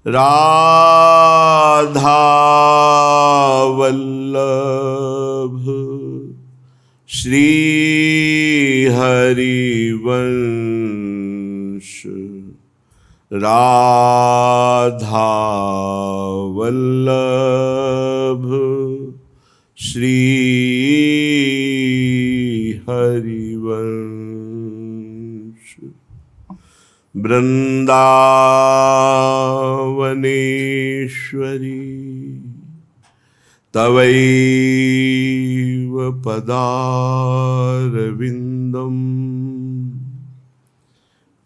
राधा वल्लभ श्री हरिवंश। राधा वल्लभ श्री हरिवंश। वृंदावनेश्वरी तवैव पदारविन्दम्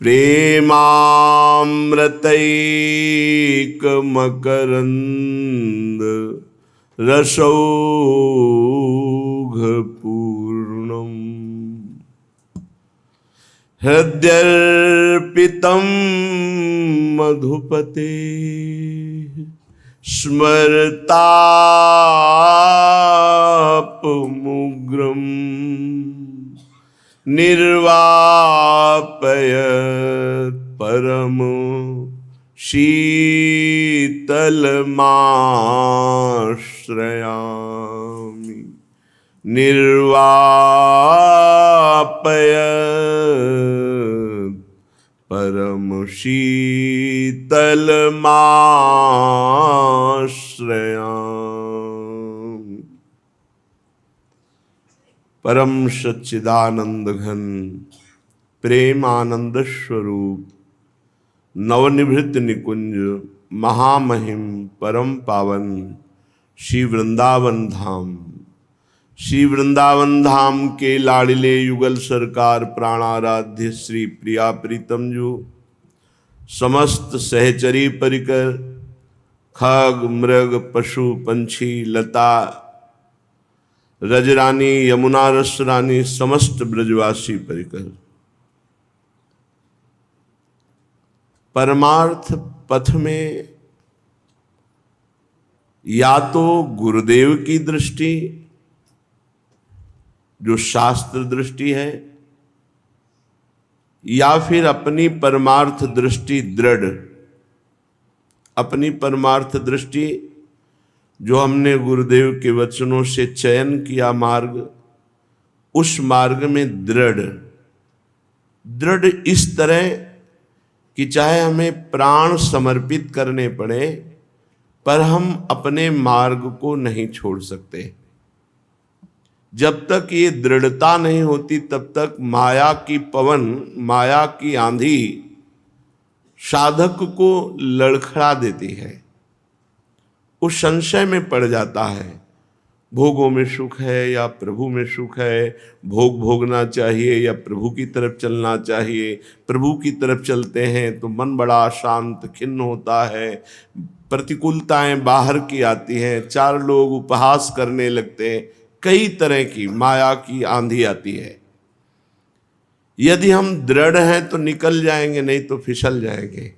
प्रेमामृतैकमकरन्द रसौघपूर्णम्। हृद्यर्पितं मधुपते स्मरतापमुग्रं निर्वापयत् परम शीतलमाश्रयामि। निर्वापयत् परम शीतलमाश्रयामि। परम सच्चिदानंद घन प्रेमानंद स्वरूप नवनिभृत निकुंज महामहिम परम पावन श्री वृंदावन धाम। श्री वृंदावन धाम के लाड़िले युगल सरकार प्राणाराध्य श्री प्रिया प्रीतम जो समस्त सहचरी परिकर खग मृग पशु पंछी लता रजरानी यमुना रस रानी समस्त ब्रजवासी परिकर परमार्थ पथ में या तो गुरुदेव की दृष्टि जो शास्त्र दृष्टि है या फिर अपनी परमार्थ दृष्टि दृढ़, अपनी परमार्थ दृष्टि जो हमने गुरुदेव के वचनों से चयन किया मार्ग, उस मार्ग में दृढ़ दृढ़ इस तरह कि चाहे हमें प्राण समर्पित करने पड़े पर हम अपने मार्ग को नहीं छोड़ सकते। जब तक ये दृढ़ता नहीं होती तब तक माया की पवन, माया की आंधी साधक को लड़खड़ा देती है। उस संशय में पड़ जाता है, भोगों में सुख है या प्रभु में सुख है, भोग भोगना चाहिए या प्रभु की तरफ चलना चाहिए। प्रभु की तरफ चलते हैं तो मन बड़ा शांत खिन्न होता है, प्रतिकूलताएं बाहर की आती हैं, चार लोग उपहास करने लगते हैं, कई तरह की माया की आंधी आती है। यदि हम दृढ़ हैं तो निकल जाएंगे, नहीं तो फिसल जाएंगे।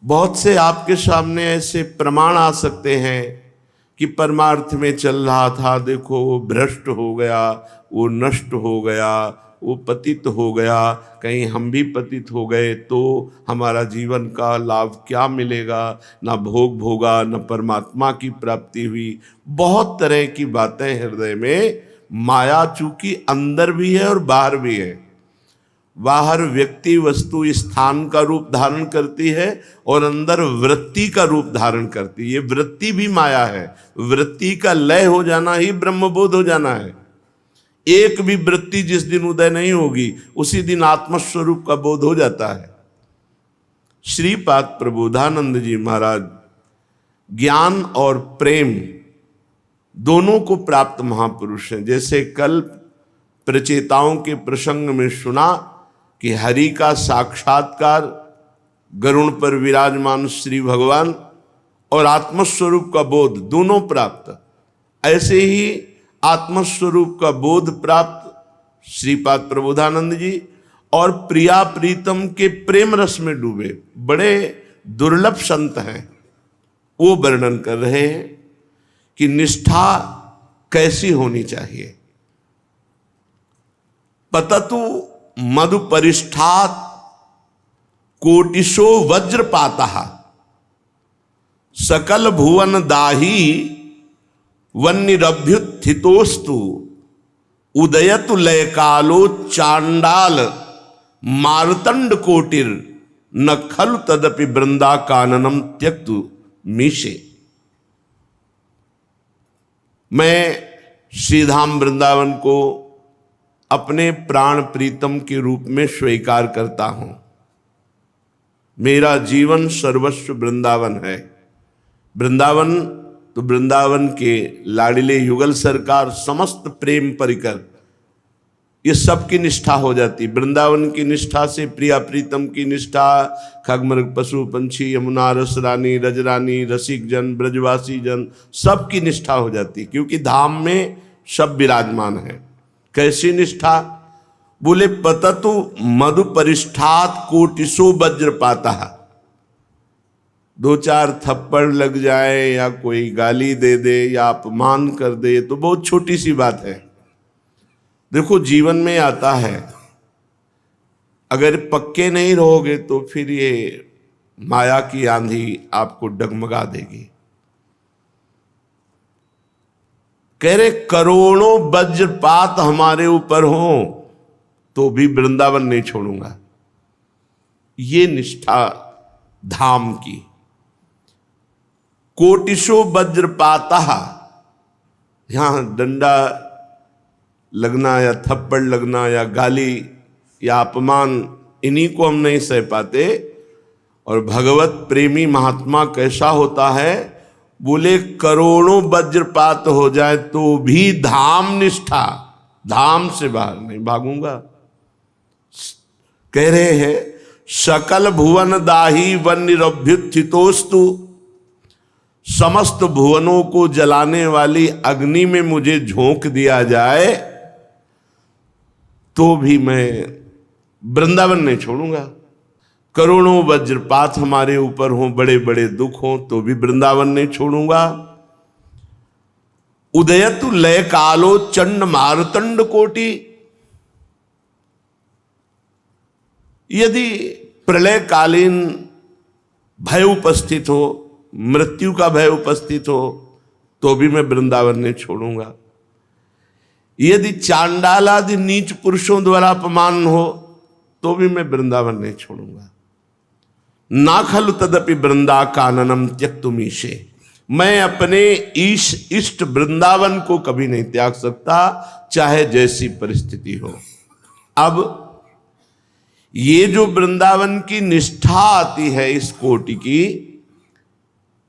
बहुत से आपके सामने ऐसे प्रमाण आ सकते हैं कि परमार्थ में चल रहा था, देखो वो भ्रष्ट हो गया, वो नष्ट हो गया, वो पतित हो गया, कहीं हम भी पतित हो गए तो हमारा जीवन का लाभ क्या मिलेगा, ना भोग भोगा न परमात्मा की प्राप्ति हुई। बहुत तरह की बातें हृदय में, माया चूंकि अंदर भी है और बाहर भी है। बाहर व्यक्ति वस्तु स्थान का रूप धारण करती है और अंदर वृत्ति का रूप धारण करती है। ये वृत्ति भी माया है। वृत्ति का लय हो जाना ही ब्रह्मबोध हो जाना है। एक भी वृत्ति जिस दिन उदय नहीं होगी उसी दिन आत्मस्वरूप का बोध हो जाता है। श्रीपाद प्रबोधानंद जी महाराज ज्ञान और प्रेम दोनों को प्राप्त महापुरुष हैं। जैसे कल प्रचेताओं के प्रसंग में सुना कि हरि का साक्षात्कार, गरुण पर विराजमान श्री भगवान और आत्मस्वरूप का बोध दोनों प्राप्त, ऐसे ही आत्मस्वरूप का बोध प्राप्त श्रीपाद प्रबोधानंद जी और प्रिया प्रीतम के प्रेम रस में डूबे बड़े दुर्लभ संत हैं। वो वर्णन कर रहे हैं कि निष्ठा कैसी होनी चाहिए। पततु मधु परिष्ठात कोटिशो वज्रपातः सकल भुवन दाही वन्यरभ्युत्थितोस्तु उदयतु लय कालो चांडाल मारतंड कोटिर न खलु तदपि वृंदा काननम त्यक्तु मीशे। मैं श्रीधाम वृंदावन को अपने प्राण प्रीतम के रूप में स्वीकार करता हूं। मेरा जीवन सर्वस्व वृंदावन है। वृंदावन तो वृंदावन के लाडिले युगल सरकार समस्त प्रेम परिकर ये सबकी निष्ठा हो जाती। वृंदावन की निष्ठा से प्रिया प्रीतम की निष्ठा, खगमृग पशु पंछी यमुना रस रानी रजरानी रसिक जन ब्रजवासी जन सबकी निष्ठा हो जाती, क्योंकि धाम में सब विराजमान है। कैसी निष्ठा? बोले पततु मधु परिष्ठात कोटिसो वज्रपाता। दो चार थप्पड़ लग जाए या कोई गाली दे दे या अपमान कर दे तो बहुत छोटी सी बात है। देखो जीवन में आता है, अगर पक्के नहीं रहोगे तो फिर ये माया की आंधी आपको डगमगा देगी। कह रहे करोड़ों वज्रपात हमारे ऊपर हो तो भी वृंदावन नहीं छोड़ूंगा। ये निष्ठा धाम की। कोटिशो वज्रपाता, यहां डंडा लगना या थप्पड़ लगना या गाली या अपमान, इन्हीं को हम नहीं सह पाते। और भगवत प्रेमी महात्मा कैसा होता है? बोले करोड़ों वज्रपात हो जाए तो भी धाम निष्ठा, धाम से बाहर नहीं भागूंगा। कह रहे हैं सकल भुवन दाही वन्यरभ्युत्थितोस्तु, समस्त भुवनों को जलाने वाली अग्नि में मुझे झोंक दिया जाए तो भी मैं वृंदावन नहीं छोड़ूंगा। करोड़ों वज्रपात हमारे ऊपर हों, बड़े बड़े दुख हों तो भी वृंदावन नहीं छोड़ूंगा। उदयतु लय कालो चंड मारतंड कोटि, यदि प्रलय कालीन भय उपस्थित हो, मृत्यु का भय उपस्थित हो तो भी मैं वृंदावन नहीं छोड़ूंगा। यदि चांडाल आदि नीच पुरुषों द्वारा अपमान हो तो भी मैं वृंदावन नहीं छोड़ूंगा। ना खलु तदपि वृंदा काननम त्यक्तुमीशे, मैं अपने इष्ट वृंदावन को कभी नहीं त्याग सकता, चाहे जैसी परिस्थिति हो। अब ये जो वृंदावन की निष्ठा आती है इस कोटि की,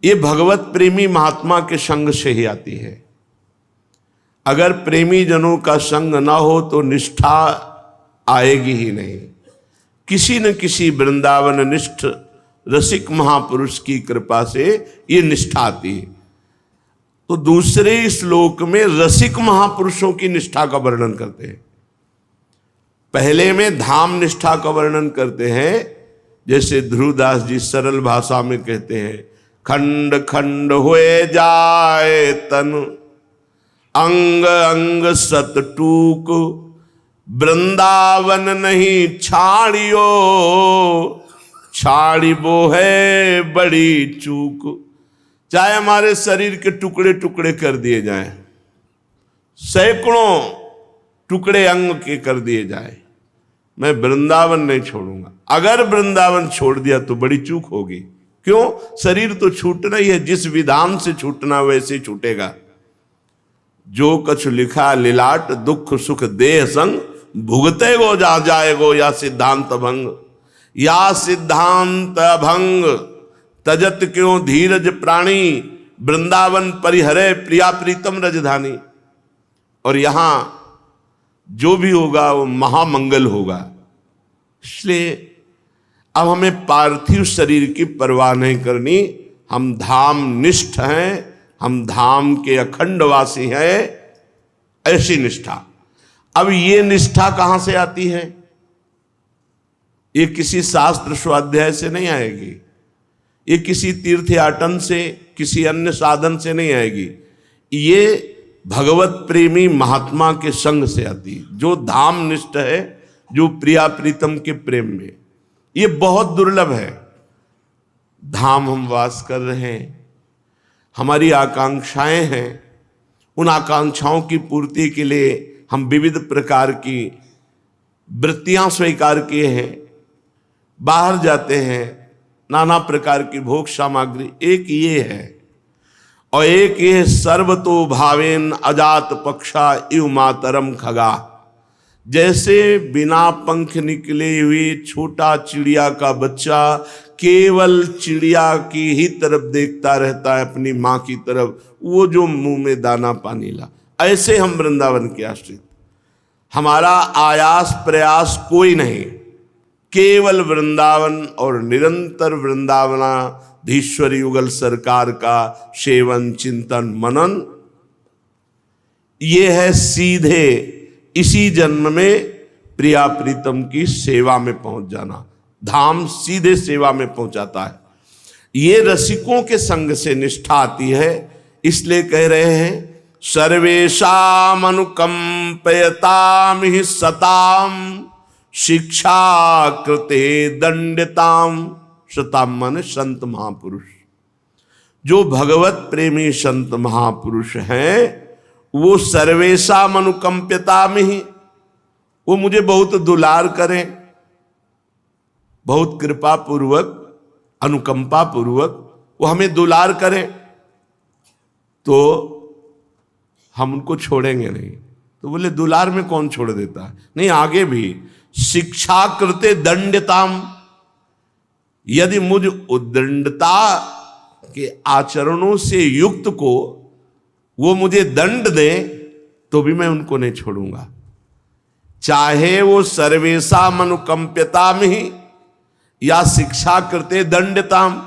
ये भगवत प्रेमी महात्मा के संग से ही आती है। अगर प्रेमी जनों का संग ना हो तो निष्ठा आएगी ही नहीं। किसी न किसी वृंदावन निष्ठ रसिक महापुरुष की कृपा से ये निष्ठा आती है। तो दूसरे श्लोक में रसिक महापुरुषों की निष्ठा का वर्णन करते हैं। पहले में धाम निष्ठा का वर्णन करते हैं, जैसे ध्रुवदास जी सरल भाषा में कहते हैं, खंड खंड हुए जाए तन अंग अंग सत टूक, वृंदावन नहीं छाड़ियो छाड़िबो है बड़ी चूक। चाहे हमारे शरीर के टुकड़े टुकड़े कर दिए जाएं, सैकड़ों टुकड़े अंग के कर दिए जाए, मैं वृंदावन नहीं छोड़ूंगा। अगर वृंदावन छोड़ दिया तो बड़ी चूक होगी। क्यों? शरीर तो छूटना ही है, जिस विधान से छूटना वैसे ही छूटेगा। जो कछु लिखा लिलाट दुख सुख देह संग, भुगते गो जा जाएगो या सिद्धांत भंग। या सिद्धांत भंग तजत क्यों धीरज प्राणी, वृंदावन परिहरे प्रिया प्रीतम रजधानी। और यहां जो भी होगा वो महामंगल होगा। इसलिए अब हमें पार्थिव शरीर की परवाह नहीं करनी। हम धाम निष्ठ हैं, हम धाम के अखंड वासी हैं, ऐसी निष्ठा। अब ये निष्ठा कहां से आती है? ये किसी शास्त्र स्वाध्याय से नहीं आएगी, ये किसी तीर्थयाटन से, किसी अन्य साधन से नहीं आएगी। ये भगवत प्रेमी महात्मा के संग से आती है, जो धाम निष्ठ है, जो प्रिया प्रीतम के प्रेम में। ये बहुत दुर्लभ है। धाम हम वास कर रहे हैं, हमारी आकांक्षाएं हैं, उन आकांक्षाओं की पूर्ति के लिए हम विविध प्रकार की वृत्तियां स्वीकार किए हैं, बाहर जाते हैं, नाना प्रकार की भोग सामग्री। एक ये है, और एक ये सर्वतो भावेन अजात पक्षा इव मातरम खगा। जैसे बिना पंख निकले हुए छोटा चिड़िया का बच्चा केवल चिड़िया की ही तरफ देखता रहता है, अपनी माँ की तरफ, वो जो मुंह में दाना पानी ला, ऐसे हम वृंदावन के आश्रित। हमारा आयास प्रयास कोई नहीं, केवल वृंदावन और निरंतर वृंदावनाधीश्वर युगल सरकार का सेवन चिंतन मनन, ये है सीधे इसी जन्म में प्रिया प्रीतम की सेवा में पहुंच जाना। धाम सीधे सेवा में पहुंचाता है। ये रसिकों के संग से निष्ठा आती है, इसलिए कह रहे हैं सर्वेषाम अनुकंपयताम हि सताम शिक्षा कृते दंडिताम। सताम माने संत महापुरुष। जो भगवत प्रेमी संत महापुरुष हैं वो सर्वेषाम अनुकंप्यताम ही, वो मुझे बहुत दुलार करें, बहुत कृपा पूर्वक अनुकंपा पूर्वक वो हमें दुलार करें, तो हम उनको छोड़ेंगे नहीं। तो बोले दुलार में कौन छोड़ देता है? नहीं, आगे भी शिक्षा कृते दंडताम, यदि मुझ उद्दंडता के आचरणों से युक्त को वो मुझे दंड दे तो भी मैं उनको नहीं छोड़ूंगा। चाहे वो सर्वेषाम अनुकंप्यताम ही या शिक्षा करते दंडताम,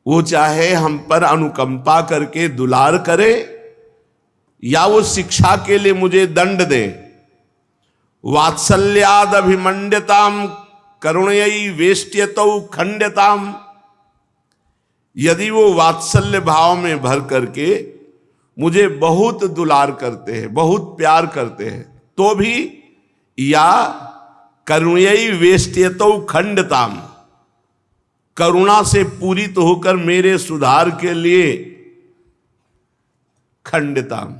वो चाहे हम पर अनुकंपा करके दुलार करे या वो शिक्षा के लिए मुझे दंड दे। वात्सल्याद अभिमंड्यताम करुणयी वेष्ट्यतौ खंड्यताम, यदि वो वात्सल्य भाव में भर करके मुझे बहुत दुलार करते हैं, बहुत प्यार करते हैं, तो भी, या करुणयी वेष्ट्यतौ खंडताम, करुणा से पूरित होकर मेरे सुधार के लिए खंडताम,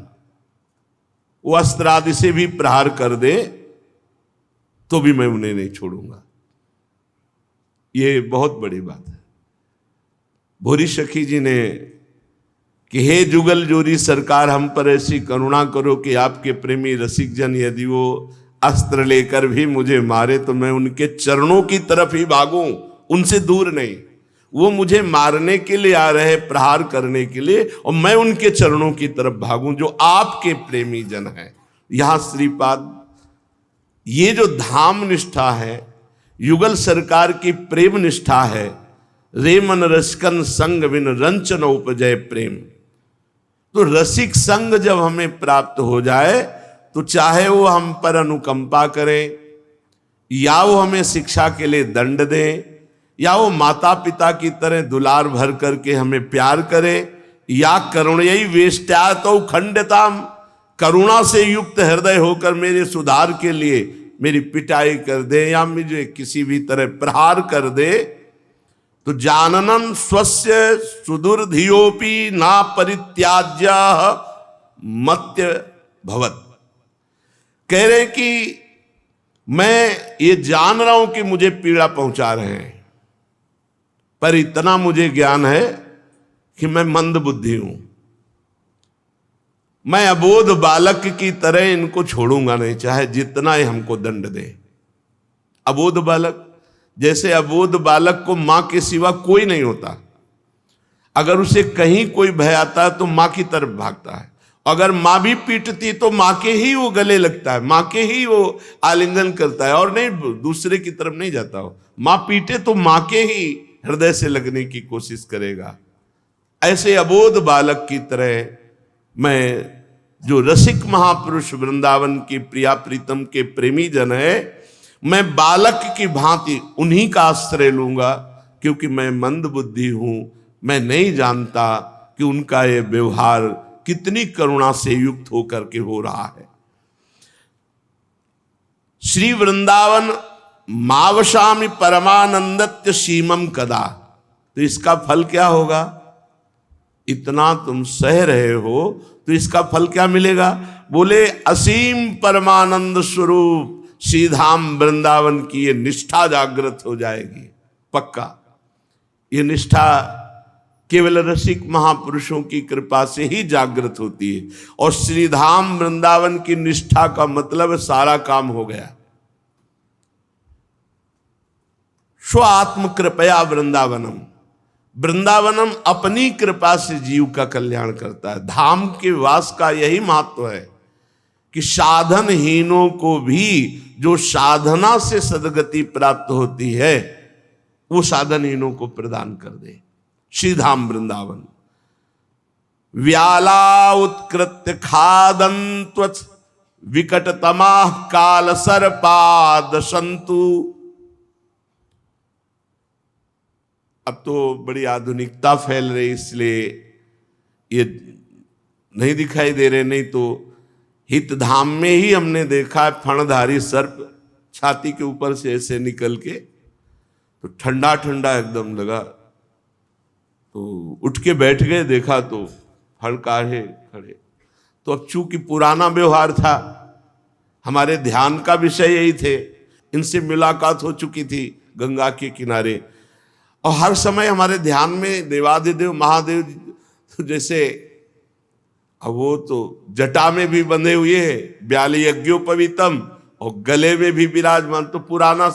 वो अस्त्र आदि से भी प्रहार कर दे तो भी मैं उन्हें नहीं छोड़ूंगा। ये बहुत बड़ी बात है। भूरी सखी जी ने कि हे जुगल जोरी सरकार, हम पर ऐसी करुणा करो कि आपके प्रेमी रसिक जन यदि वो अस्त्र लेकर भी मुझे मारे तो मैं उनके चरणों की तरफ ही भागूं, उनसे दूर नहीं। वो मुझे मारने के लिए आ रहे, प्रहार करने के लिए, और मैं उनके चरणों की तरफ भागूं जो आपके प्रेमी जन हैं। यहां श्रीपाद ये जो धाम निष्ठा है, युगल सरकार की प्रेम निष्ठा है, रे मन रसकन संग बिन रंचन उपजय प्रेम। तो रसिक संग जब हमें प्राप्त हो जाए तो चाहे वो हम पर अनुकंपा करें या वो हमें शिक्षा के लिए दंड दें या वो माता पिता की तरह दुलार भर करके हमें प्यार करे, या करुणयी वेष्ट्यातौ खंडताम, करुणा से युक्त हृदय होकर मेरे सुधार के लिए मेरी पिटाई कर दे या मुझे किसी भी तरह प्रहार कर दे, तो जाननन स्वस्य सुदुर्धियोपि ना परित्याज्य मत्य भवत। कह रहे कि मैं ये जान रहा हूं कि मुझे पीड़ा पहुंचा रहे हैं, पर इतना मुझे ज्ञान है कि मैं मंद बुद्धि हूं, मैं अबोध बालक की तरह इनको छोड़ूंगा नहीं, चाहे जितना ही हमको दंड दे। अबोध बालक, जैसे अबोध बालक को मां के सिवा कोई नहीं होता, अगर उसे कहीं कोई भय आता है तो मां की तरफ भागता है, अगर मां भी पीटती तो मां के ही वो गले लगता है, मां के ही वो आलिंगन करता है और नहीं दूसरे की तरफ नहीं जाता हो। मां पीटे तो मां के ही हृदय से लगने की कोशिश करेगा। ऐसे अबोध बालक की तरह मैं, जो रसिक महापुरुष वृंदावन की प्रिया प्रीतम के प्रेमी जन है, मैं बालक की भांति उन्हीं का आश्रय लूंगा, क्योंकि मैं मंद बुद्धि हूं, मैं नहीं जानता कि उनका ये व्यवहार कितनी करुणा से युक्त होकर के हो रहा है। श्री वृंदावन मावशामि परमानंदत्य सीमम कदा, तो इसका फल क्या होगा? इतना तुम सह रहे हो तो इसका फल क्या मिलेगा? बोले असीम परमानंद स्वरूप श्रीधाम वृंदावन की ये निष्ठा जागृत हो जाएगी। पक्का ये निष्ठा केवल रसिक महापुरुषों की कृपा से ही जागृत होती है। और श्रीधाम वृंदावन की निष्ठा का मतलब सारा काम हो गया। स्व आत्म कृपया वृंदावनम, वृंदावनम अपनी कृपा से जीव का कल्याण करता है। धाम के वास का यही महत्व है कि साधनहीनों को भी जो साधना से सदगति प्राप्त होती है वो साधनहीनों को प्रदान कर दे। श्रीधाम वृंदावन व्याला उत्कृत्य खादन्त्वत् विकटतमा काल सर्पाद संतु। अब तो बड़ी आधुनिकता फैल रही इसलिए ये नहीं दिखाई दे रहे, नहीं तो हितधाम में ही हमने देखा है फणधारी सर्प छाती के ऊपर से ऐसे निकल के, तो ठंडा ठंडा एकदम लगा, तो उठ के बैठ गए, देखा तो फड़काहे खड़े। तो अब चूंकि पुराना व्यवहार था, हमारे ध्यान का विषय यही थे, इनसे मुलाकात हो चुकी थी गंगा के किनारे, और हर समय हमारे ध्यान में देवादिदेव महादेव तो जैसे, अब वो तो जटा में भी बंधे हुए हैं, ब्याली यज्ञोपवीतम, और गले में भी विराजमान। तो पुराना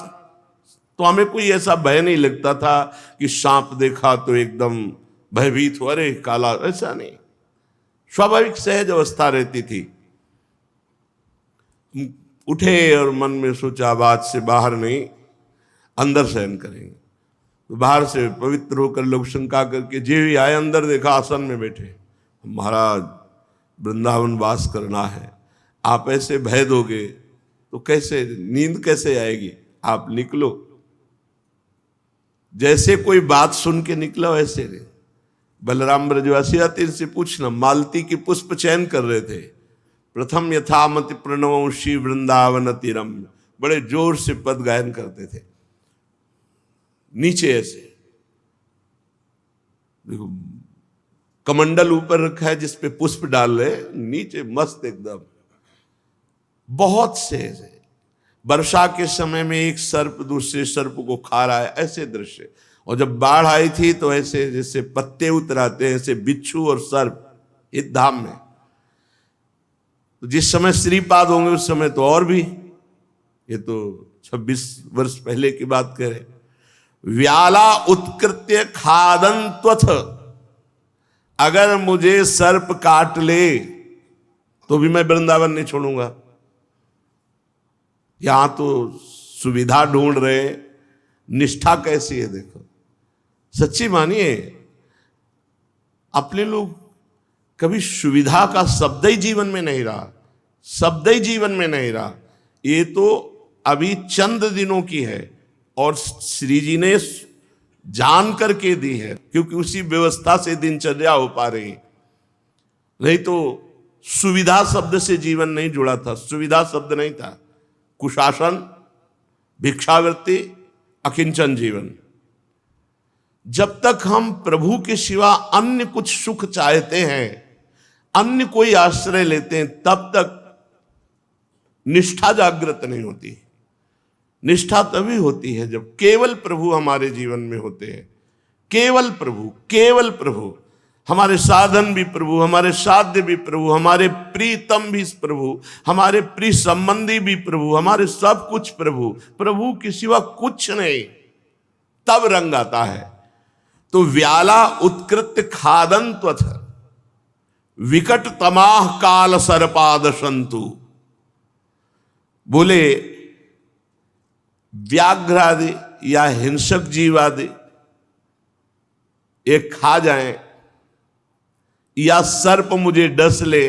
तो हमें कोई ऐसा भय नहीं लगता था कि सांप देखा तो एकदम भयभीत हो, अरे काला, ऐसा नहीं। स्वाभाविक सहज अवस्था रहती थी। उठे और मन में सोचा बात से बाहर नहीं, अंदर शयन करेंगे। तो बाहर से पवित्र होकर लोग शंका करके जे भी आए, अंदर देखा आसन में बैठे, महाराज वृंदावन वास करना है, आप ऐसे भय दोगे तो कैसे, नींद कैसे आएगी, आप निकलो। जैसे कोई बात सुन के निकला वैसे नहीं। बलराम ब्रजवासी आते से पूछना, मालती की पुष्प चयन कर रहे थे, प्रथम यथामति प्रणवंशी वृंदावन तिरम, बड़े जोर से पद गायन करते थे। नीचे ऐसे देखो कमंडल ऊपर रखा है जिसपे पुष्प डाल रहे, नीचे मस्त एकदम, बहुत से ऐसे। वर्षा के समय में एक सर्प दूसरे सर्प को खा रहा है, ऐसे दृश्य। और जब बाढ़ आई थी तो ऐसे जैसे पत्ते उतराते हैं, ऐसे बिच्छू और सर्प इस धाम में। तो जिस समय श्रीपाद होंगे उस समय तो और भी, ये तो 26 वर्ष पहले की बात करें। व्याला उत्कृत्य खादन्त्वथ, अगर मुझे सर्प काट ले तो भी मैं वृंदावन नहीं छोड़ूंगा। यहां तो सुविधा ढूंढ रहे, निष्ठा कैसी है देखो। सच्ची मानिए, अपने लोग कभी सुविधा का शब्द ही जीवन में नहीं रहा, शब्द ही जीवन में नहीं रहा। ये तो अभी चंद दिनों की है और श्री जी ने जान करके दी है, क्योंकि उसी व्यवस्था से दिनचर्या हो पा रही। नहीं तो सुविधा शब्द से जीवन नहीं जुड़ा था, सुविधा शब्द नहीं था। कुशासन, भिक्षावृत्ति, अकिंचन जीवन। जब तक हम प्रभु के सिवा अन्य कुछ सुख चाहते हैं, अन्य कोई आश्रय लेते हैं, तब तक निष्ठा जागृत नहीं होती। निष्ठा तभी होती है जब केवल प्रभु हमारे जीवन में होते हैं। केवल प्रभु, केवल प्रभु, हमारे साधन भी प्रभु, हमारे साध्य भी प्रभु, हमारे प्रीतम भी प्रभु, हमारे प्रिय संबंधी भी प्रभु, हमारे सब कुछ प्रभु। प्रभु के सिवा कुछ नहीं, तब रंग आता है। तो व्याला उत्कृत्य खादन्त्वथ विकट तमाह काल सर्पाद संतु। बोले व्याघ्रादि या हिंसक जीव आदि एक खा जाएं, या सर्प मुझे डस ले,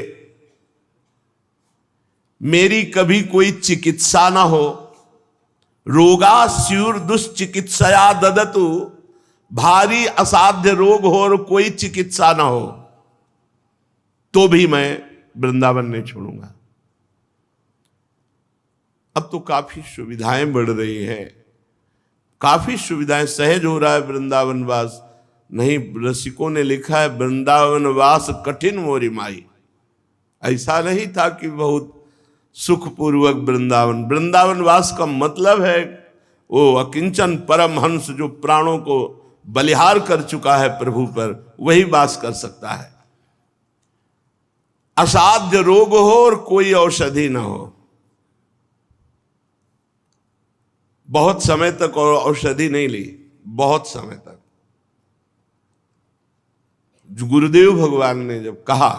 मेरी कभी कोई चिकित्सा ना हो। रोगा स्यूर दुष्चिकित्सया ददतु, भारी असाध्य रोग हो और कोई चिकित्सा ना हो, तो भी मैं वृंदावन नहीं छोड़ूंगा। अब तो काफी सुविधाएं बढ़ रही हैं, काफी सुविधाएं, सहज हो रहा है वृंदावन वास। नहीं, रसिकों ने लिखा है वृंदावन वास कठिन मोरी माई। ऐसा नहीं था कि बहुत सुखपूर्वक वृंदावन, वृंदावन वास का मतलब है वो अकिंचन परमहंस जो प्राणों को बलिहार कर चुका है प्रभु पर, वही वास कर सकता है। असाध्य रोग हो और कोई औषधि ना हो, बहुत समय तक और औषधि नहीं ली, बहुत समय तक। गुरुदेव भगवान ने जब कहा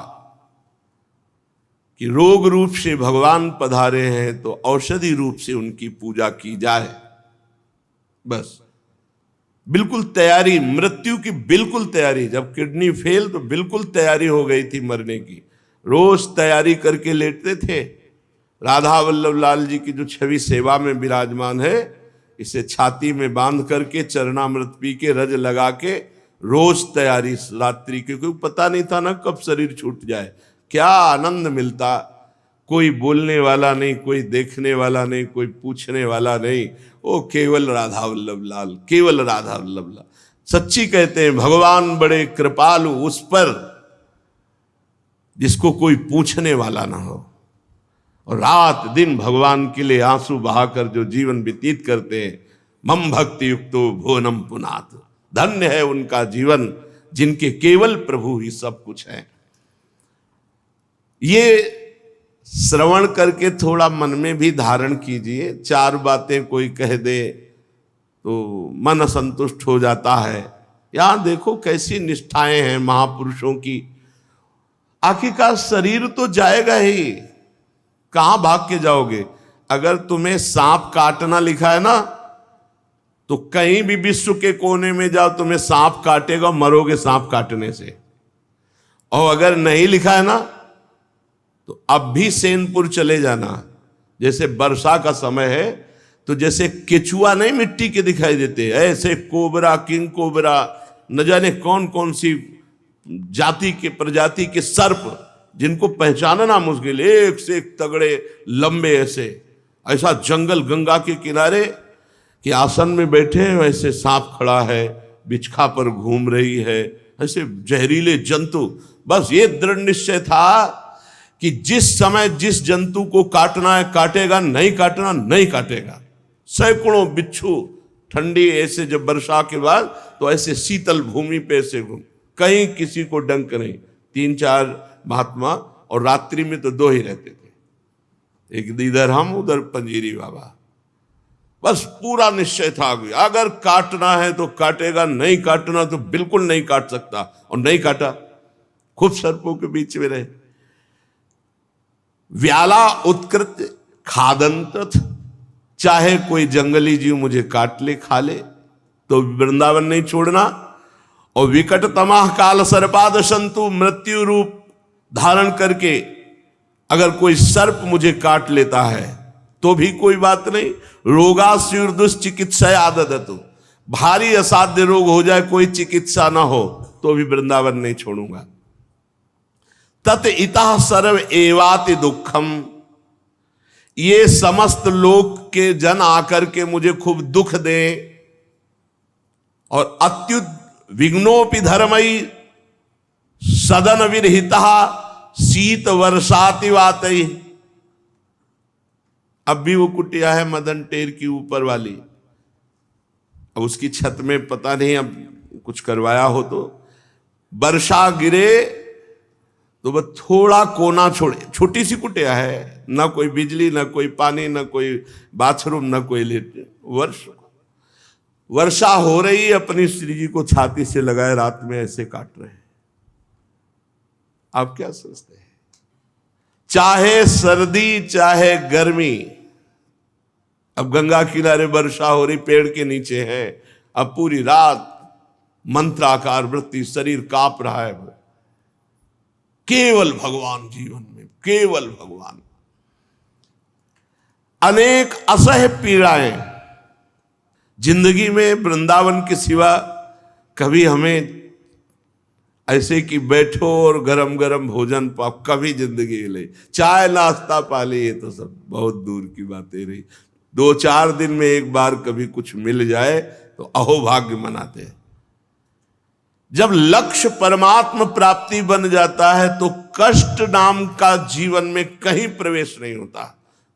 कि रोग रूप से भगवान पधारे हैं तो औषधि रूप से उनकी पूजा की जाए, बस बिल्कुल तैयारी, मृत्यु की बिल्कुल तैयारी। जब किडनी फेल तो बिल्कुल तैयारी हो गई थी मरने की, रोज तैयारी करके लेटते थे। राधा वल्लभ लाल जी की जो छवि सेवा में विराजमान है, इसे छाती में बांध करके चरणामृत पी के रज लगा के रोज तैयारी रात्रि की, क्योंकि पता नहीं था ना कब शरीर छूट जाए। क्या आनंद मिलता, कोई बोलने वाला नहीं, कोई देखने वाला नहीं, कोई पूछने वाला नहीं, वो केवल राधा वल्लभ लाल, केवल राधा वल्लभ लाल। सच्ची कहते हैं भगवान बड़े कृपालु उस पर जिसको कोई पूछने वाला ना हो, और रात दिन भगवान के लिए आंसू बहाकर जो जीवन व्यतीत करते हैं। मम भक्ति युक्तो भुवनम पुनात, धन्य है उनका जीवन जिनके केवल प्रभु ही सब कुछ है। ये श्रवण करके थोड़ा मन में भी धारण कीजिए। चार बातें कोई कह दे तो मन असंतुष्ट हो जाता है। यहां देखो कैसी निष्ठाएं हैं महापुरुषों की। आखिरकार शरीर तो जाएगा ही, कहां भाग के जाओगे? अगर तुम्हें सांप काटना लिखा है ना, तो कहीं भी विश्व के कोने में जाओ तुम्हें सांप काटेगा, मरोगे सांप काटने से। और अगर नहीं लिखा है ना, तो अब भी सेनपुर चले जाना। जैसे वर्षा का समय है तो जैसे केचुआ नहीं मिट्टी के दिखाई देते, ऐसे कोबरा, किंग कोबरा, न जाने कौन कौन सी जाति के प्रजाति के सर्प जिनको पहचानना मुश्किल, एक से एक तगड़े लंबे, ऐसा जंगल गंगा के किनारे कि आसन में बैठे हैं, वैसे सांप खड़ा है, बिचखा पर घूम रही है, ऐसे जहरीले जंतु। बस ये दृढ़ निश्चय था कि जिस समय जिस जंतु को काटना है काटेगा, नहीं काटना नहीं काटेगा। सैकड़ों बिच्छू ठंडी, ऐसे जब वर्षा के बाद तो ऐसे शीतल भूमि पे ऐसे घूम, कहीं किसी को डंक नहीं। 3-4 महात्मा, और रात्रि में तो 2 ही रहते थे, एक इधर हम उधर पंजीरी बाबा। बस पूरा निश्चय था, अगर काटना है तो काटेगा, नहीं काटना तो बिल्कुल नहीं काट सकता। और नहीं काटा, खूब सर्पों के बीच में रहे। व्याला उत्कृत खादंत, चाहे कोई जंगली जीव मुझे काट ले खा ले तो वृंदावन नहीं छोड़ना। और विकट तमाह काल सर्पाद संतु, मृत्यु रूप धारण करके अगर कोई सर्प मुझे काट लेता है तो भी कोई बात नहीं। रोगास्युर दुष्चिकित्सा आदतु, भारी असाध्य रोग हो जाए, कोई चिकित्सा ना हो तो भी वृंदावन नहीं छोड़ूंगा। तत इतः सर्व एवाति दुखम, ये समस्त लोक के जन आकर के मुझे खूब दुख दें, और अत्युत विघ्नोपि धर्मई सदन विरहिता शीत वर्षाति वातई। अब भी वो कुटिया है मदन टेर की ऊपर वाली, अब उसकी छत में पता नहीं अब कुछ करवाया हो तो वर्षा गिरे तो वह थोड़ा कोना छोड़े, छोटी सी कुटिया है, ना कोई बिजली, ना कोई पानी, ना कोई बाथरूम, ना कोई लेट। वर्षा हो रही, अपनी श्री जी को छाती से लगाए रात में ऐसे काट रहे हैं। आप क्या सोचते हैं? चाहे सर्दी चाहे गर्मी, अब गंगा किनारे वर्षा हो रही, पेड़ के नीचे है, अब पूरी रात मंत्राकार वृत्ति, शरीर कांप रहा है। केवल भगवान जीवन में, केवल भगवान। अनेक असह्य पीड़ाएं जिंदगी में, वृंदावन के सिवा कभी हमें ऐसे कि बैठो और गरम गरम भोजन पाओ, कभी जिंदगी ले चाय नाश्ता पा ले, ये तो सब बहुत दूर की बातें रही। 2-4 दिन में एक बार कभी कुछ मिल जाए तो अहोभाग्य मनाते हैं। जब लक्ष्य परमात्म प्राप्ति बन जाता है तो कष्ट नाम का जीवन में कहीं प्रवेश नहीं होता।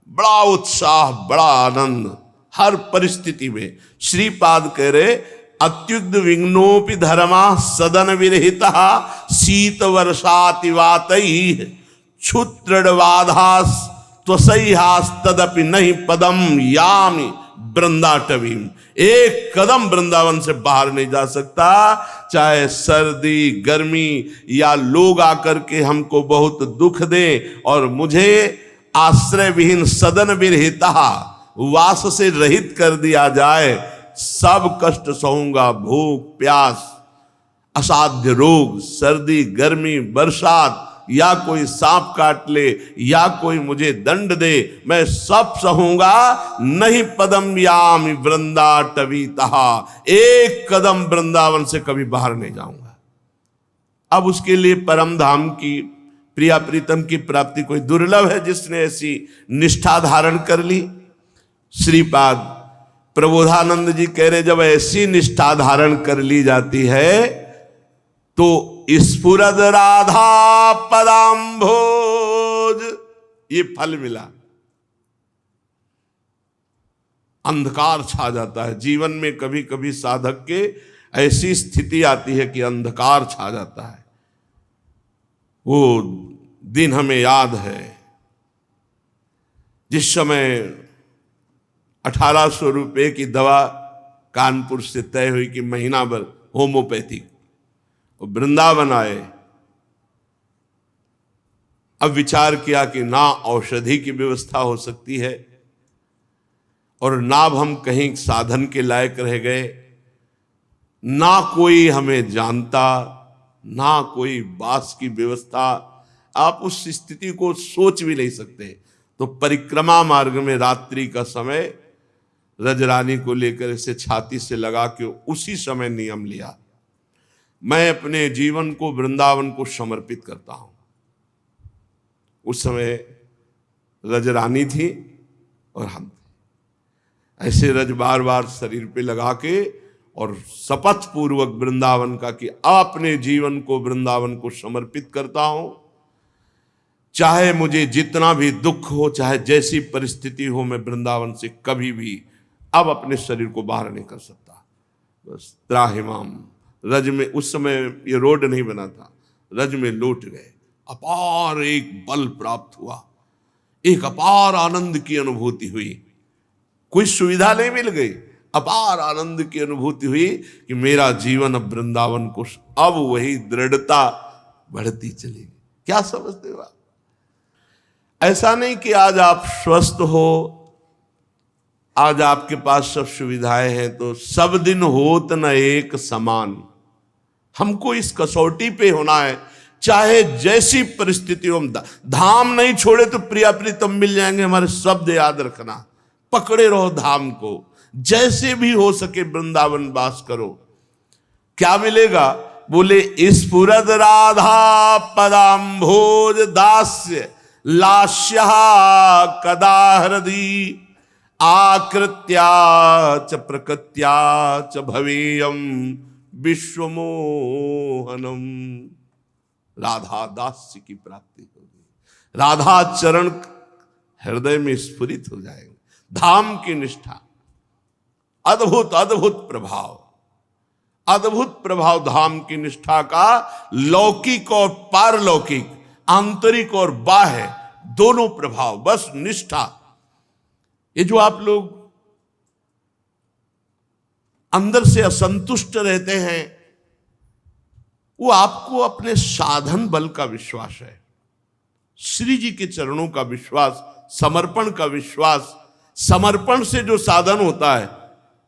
बड़ा उत्साह, बड़ा आनंद हर परिस्थिति में। श्रीपाद कह रहे अत्युग्ध विघ्नोपि धर्मा सदन विरहिता शीत वर्षातिवातई क्षुत्रवाधास त्वसह्यास तदपि नहीं पदम यामि वृंदाटवीम। एक कदम वृंदावन से बाहर नहीं जा सकता, चाहे सर्दी गर्मी या लोग आकर के हमको बहुत दुख दे और मुझे आश्रय विहीन सदन विरहिता वास से रहित कर दिया जाए, सब कष्ट सहूंगा। भूख प्यास, असाध्य रोग, सर्दी गर्मी, बरसात, या कोई सांप काट ले या कोई मुझे दंड दे, मैं सब सहूंगा। नहीं पदम यामि वृंदाटवीतः, एक कदम वृंदावन से कभी बाहर नहीं जाऊंगा। अब उसके लिए परम धाम की, प्रिया प्रीतम की प्राप्ति कोई दुर्लभ है जिसने ऐसी निष्ठा धारण कर ली। श्रीपाद प्रबोधानंद जी कह रहे जब ऐसी निष्ठा धारण कर ली जाती है तो स्फुरद राधा पदाम्भोज, ये फल मिला। अंधकार छा जाता है जीवन में, कभी कभी साधक के ऐसी स्थिति आती है कि अंधकार छा जाता है। वो दिन हमें याद है जिस समय 1800 रुपए की दवा कानपुर से तय हुई कि महीना भर होम्योपैथिक, वृंदावन आए। अब विचार किया कि ना औषधि की व्यवस्था हो सकती है और ना हम कहीं साधन के लायक रह गए, ना कोई हमें जानता, ना कोई बास की व्यवस्था। आप उस स्थिति को सोच भी नहीं सकते। तो परिक्रमा मार्ग में रात्रि का समय रजरानी को लेकर इसे छाती से लगा के उसी समय नियम लिया, मैं अपने जीवन को वृंदावन को समर्पित करता हूं। उस समय रजरानी थी और हम थे। ऐसे रज बार बार शरीर पे लगा के और शपथ पूर्वक वृंदावन का कि अपने जीवन को वृंदावन को समर्पित करता हूं। चाहे मुझे जितना भी दुख हो, चाहे जैसी परिस्थिति हो, मैं वृंदावन से कभी भी अब अपने शरीर को बाहर नहीं कर सकता। बस त्राहिमाम रज में, उस समय ये रोड नहीं बना था, रज में लौट गए। अपार एक बल प्राप्त हुआ, एक अपार आनंद की अनुभूति हुई। कोई सुविधा नहीं मिल गई, अपार आनंद की अनुभूति हुई कि मेरा जीवन अब वृंदावन को, अब वही दृढ़ता बढ़ती चलेगी। क्या समझते हो आप? ऐसा नहीं कि आज आप स्वस्थ हो, आज आपके पास सब सुविधाएं हैं तो सब दिन होत न एक समान। हमको इस कसौटी पे होना है, चाहे जैसी परिस्थिति हो। धाम नहीं छोड़े तो प्रिया प्रीतम मिल जाएंगे, हमारे शब्द याद रखना। पकड़े रहो धाम को, जैसे भी हो सके वृंदावन वास करो। क्या मिलेगा? बोले स्फुरद राधा पदाम्भोज दास्य लास्या कदा हृदि आकृत्या च प्रकृत्या च भवेयम विश्वमोहनम। राधा दास्य की प्राप्ति होगी, राधा चरण हृदय में स्फुरित हो जाएंगे। धाम की निष्ठा, अद्भुत अद्भुत प्रभाव, अद्भुत प्रभाव धाम की निष्ठा का। लौकिक और पारलौकिक, आंतरिक और बाह्य दोनों प्रभाव। बस निष्ठा। ये जो आप लोग अंदर से असंतुष्ट रहते हैं, वो आपको अपने साधन बल का विश्वास है, श्री जी के चरणों का विश्वास, समर्पण का विश्वास। समर्पण से जो साधन होता है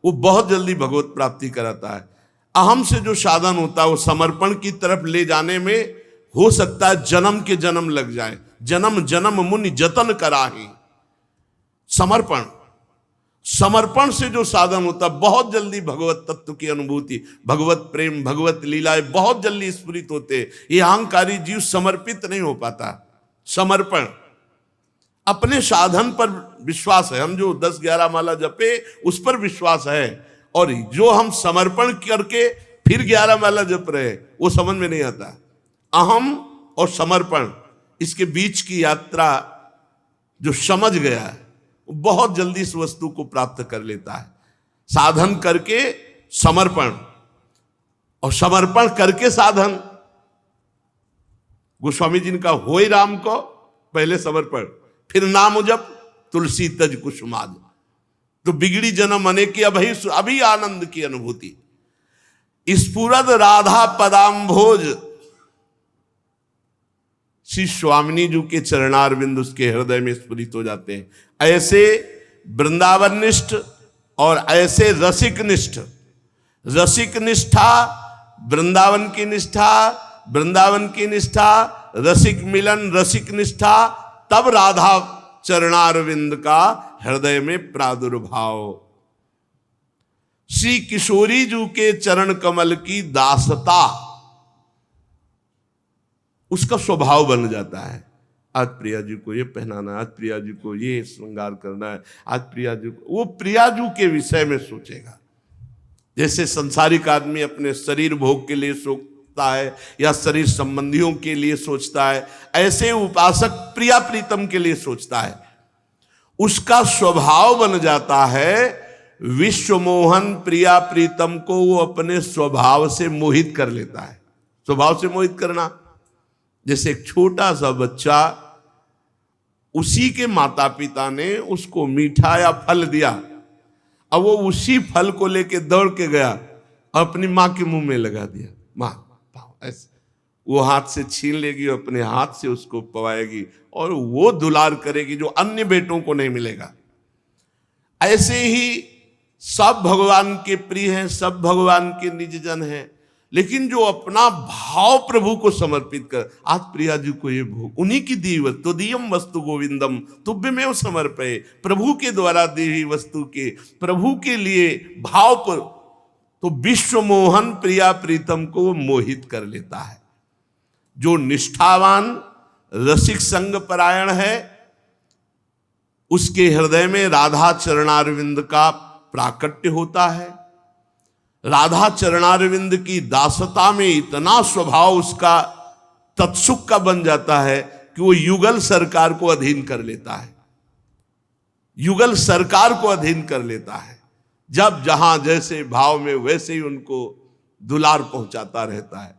वो बहुत जल्दी भगवत प्राप्ति कराता है। अहम से जो साधन होता है वो समर्पण की तरफ ले जाने में हो सकता है जन्म के जन्म लग जाए। जन्म जन्म मुनि जतन कराही। समर्पण, समर्पण से जो साधन होता है बहुत जल्दी भगवत तत्व की अनुभूति, भगवत प्रेम, भगवत लीलाएं बहुत जल्दी स्फुरित होते। ये अहंकारी जीव समर्पित नहीं हो पाता। समर्पण, अपने साधन पर विश्वास है। हम जो 10-11 माला जपे उस पर विश्वास है, और जो हम समर्पण करके फिर 11 माला जप रहे, वो समझ में नहीं आता। अहम और समर्पण, इसके बीच की यात्रा जो समझ गया है वो बहुत जल्दी इस वस्तु को प्राप्त कर लेता है। साधन करके समर्पण, और समर्पण करके साधन। गोस्वामी जी ने कहा, होय राम को पहले समर्पण, फिर नाम जप तुलसी तज कुसुमाद। तो बिगड़ी जन्म अने की अभी आनंद की अनुभूति। स्फुरद राधा पदाम्भोज, श्री स्वामिनी जी के चरणारविंद उसके हृदय में स्फुरित हो जाते हैं। ऐसे वृंदावन निष्ठ और ऐसे रसिक निष्ठ, रसिक निष्ठा वृंदावन की निष्ठा, वृंदावन की निष्ठा रसिक मिलन, रसिक निष्ठा, तब राधा चरणारविंद का हृदय में प्रादुर्भाव। श्री किशोरी जी के चरण कमल की दासता उसका स्वभाव बन जाता है। आज प्रिया जी को ये पहनाना है, आज प्रिया जी को ये श्रृंगार करना है, आज प्रिया जी को, वो प्रिया जी के विषय में सोचेगा। जैसे संसारिक आदमी अपने शरीर भोग के लिए सोचता है या शरीर संबंधियों के लिए सोचता है, ऐसे उपासक प्रिया प्रीतम के लिए सोचता है। उसका स्वभाव बन जाता है विश्व मोहन प्रिया प्रीतम को वो अपने स्वभाव से मोहित कर लेता है। स्वभाव से मोहित करना, जैसे एक छोटा सा बच्चा, उसी के माता पिता ने उसको मीठा या फल दिया, अब वो उसी फल को लेके दौड़ के गया, अपनी माँ के मुंह में लगा दिया। माँ ऐसे वो हाथ से छीन लेगी, अपने हाथ से उसको पवाएगी और वो दुलार करेगी जो अन्य बेटों को नहीं मिलेगा। ऐसे ही सब भगवान के प्रिय हैं, सब भगवान के निज जन हैं, लेकिन जो अपना भाव प्रभु को समर्पित कर, आज प्रिया जी को ये भोग, उन्हीं की दी वस्तु, दियम वस्तु गोविंदम तुभ्यमेव समर्पये, प्रभु के द्वारा दी हुई वस्तु के प्रभु के लिए भाव पर, तो विश्व मोहन प्रिया प्रीतम को वो मोहित कर लेता है। जो निष्ठावान रसिक संग परायण है, उसके हृदय में राधा चरणारविंद का प्राकट्य होता है। राधा चरणारविंद की दासता में इतना स्वभाव उसका तत्सुख का बन जाता है कि वो युगल सरकार को अधीन कर लेता है, युगल सरकार को अधीन कर लेता है। जब जहां जैसे भाव में वैसे ही उनको दुलार पहुंचाता रहता है।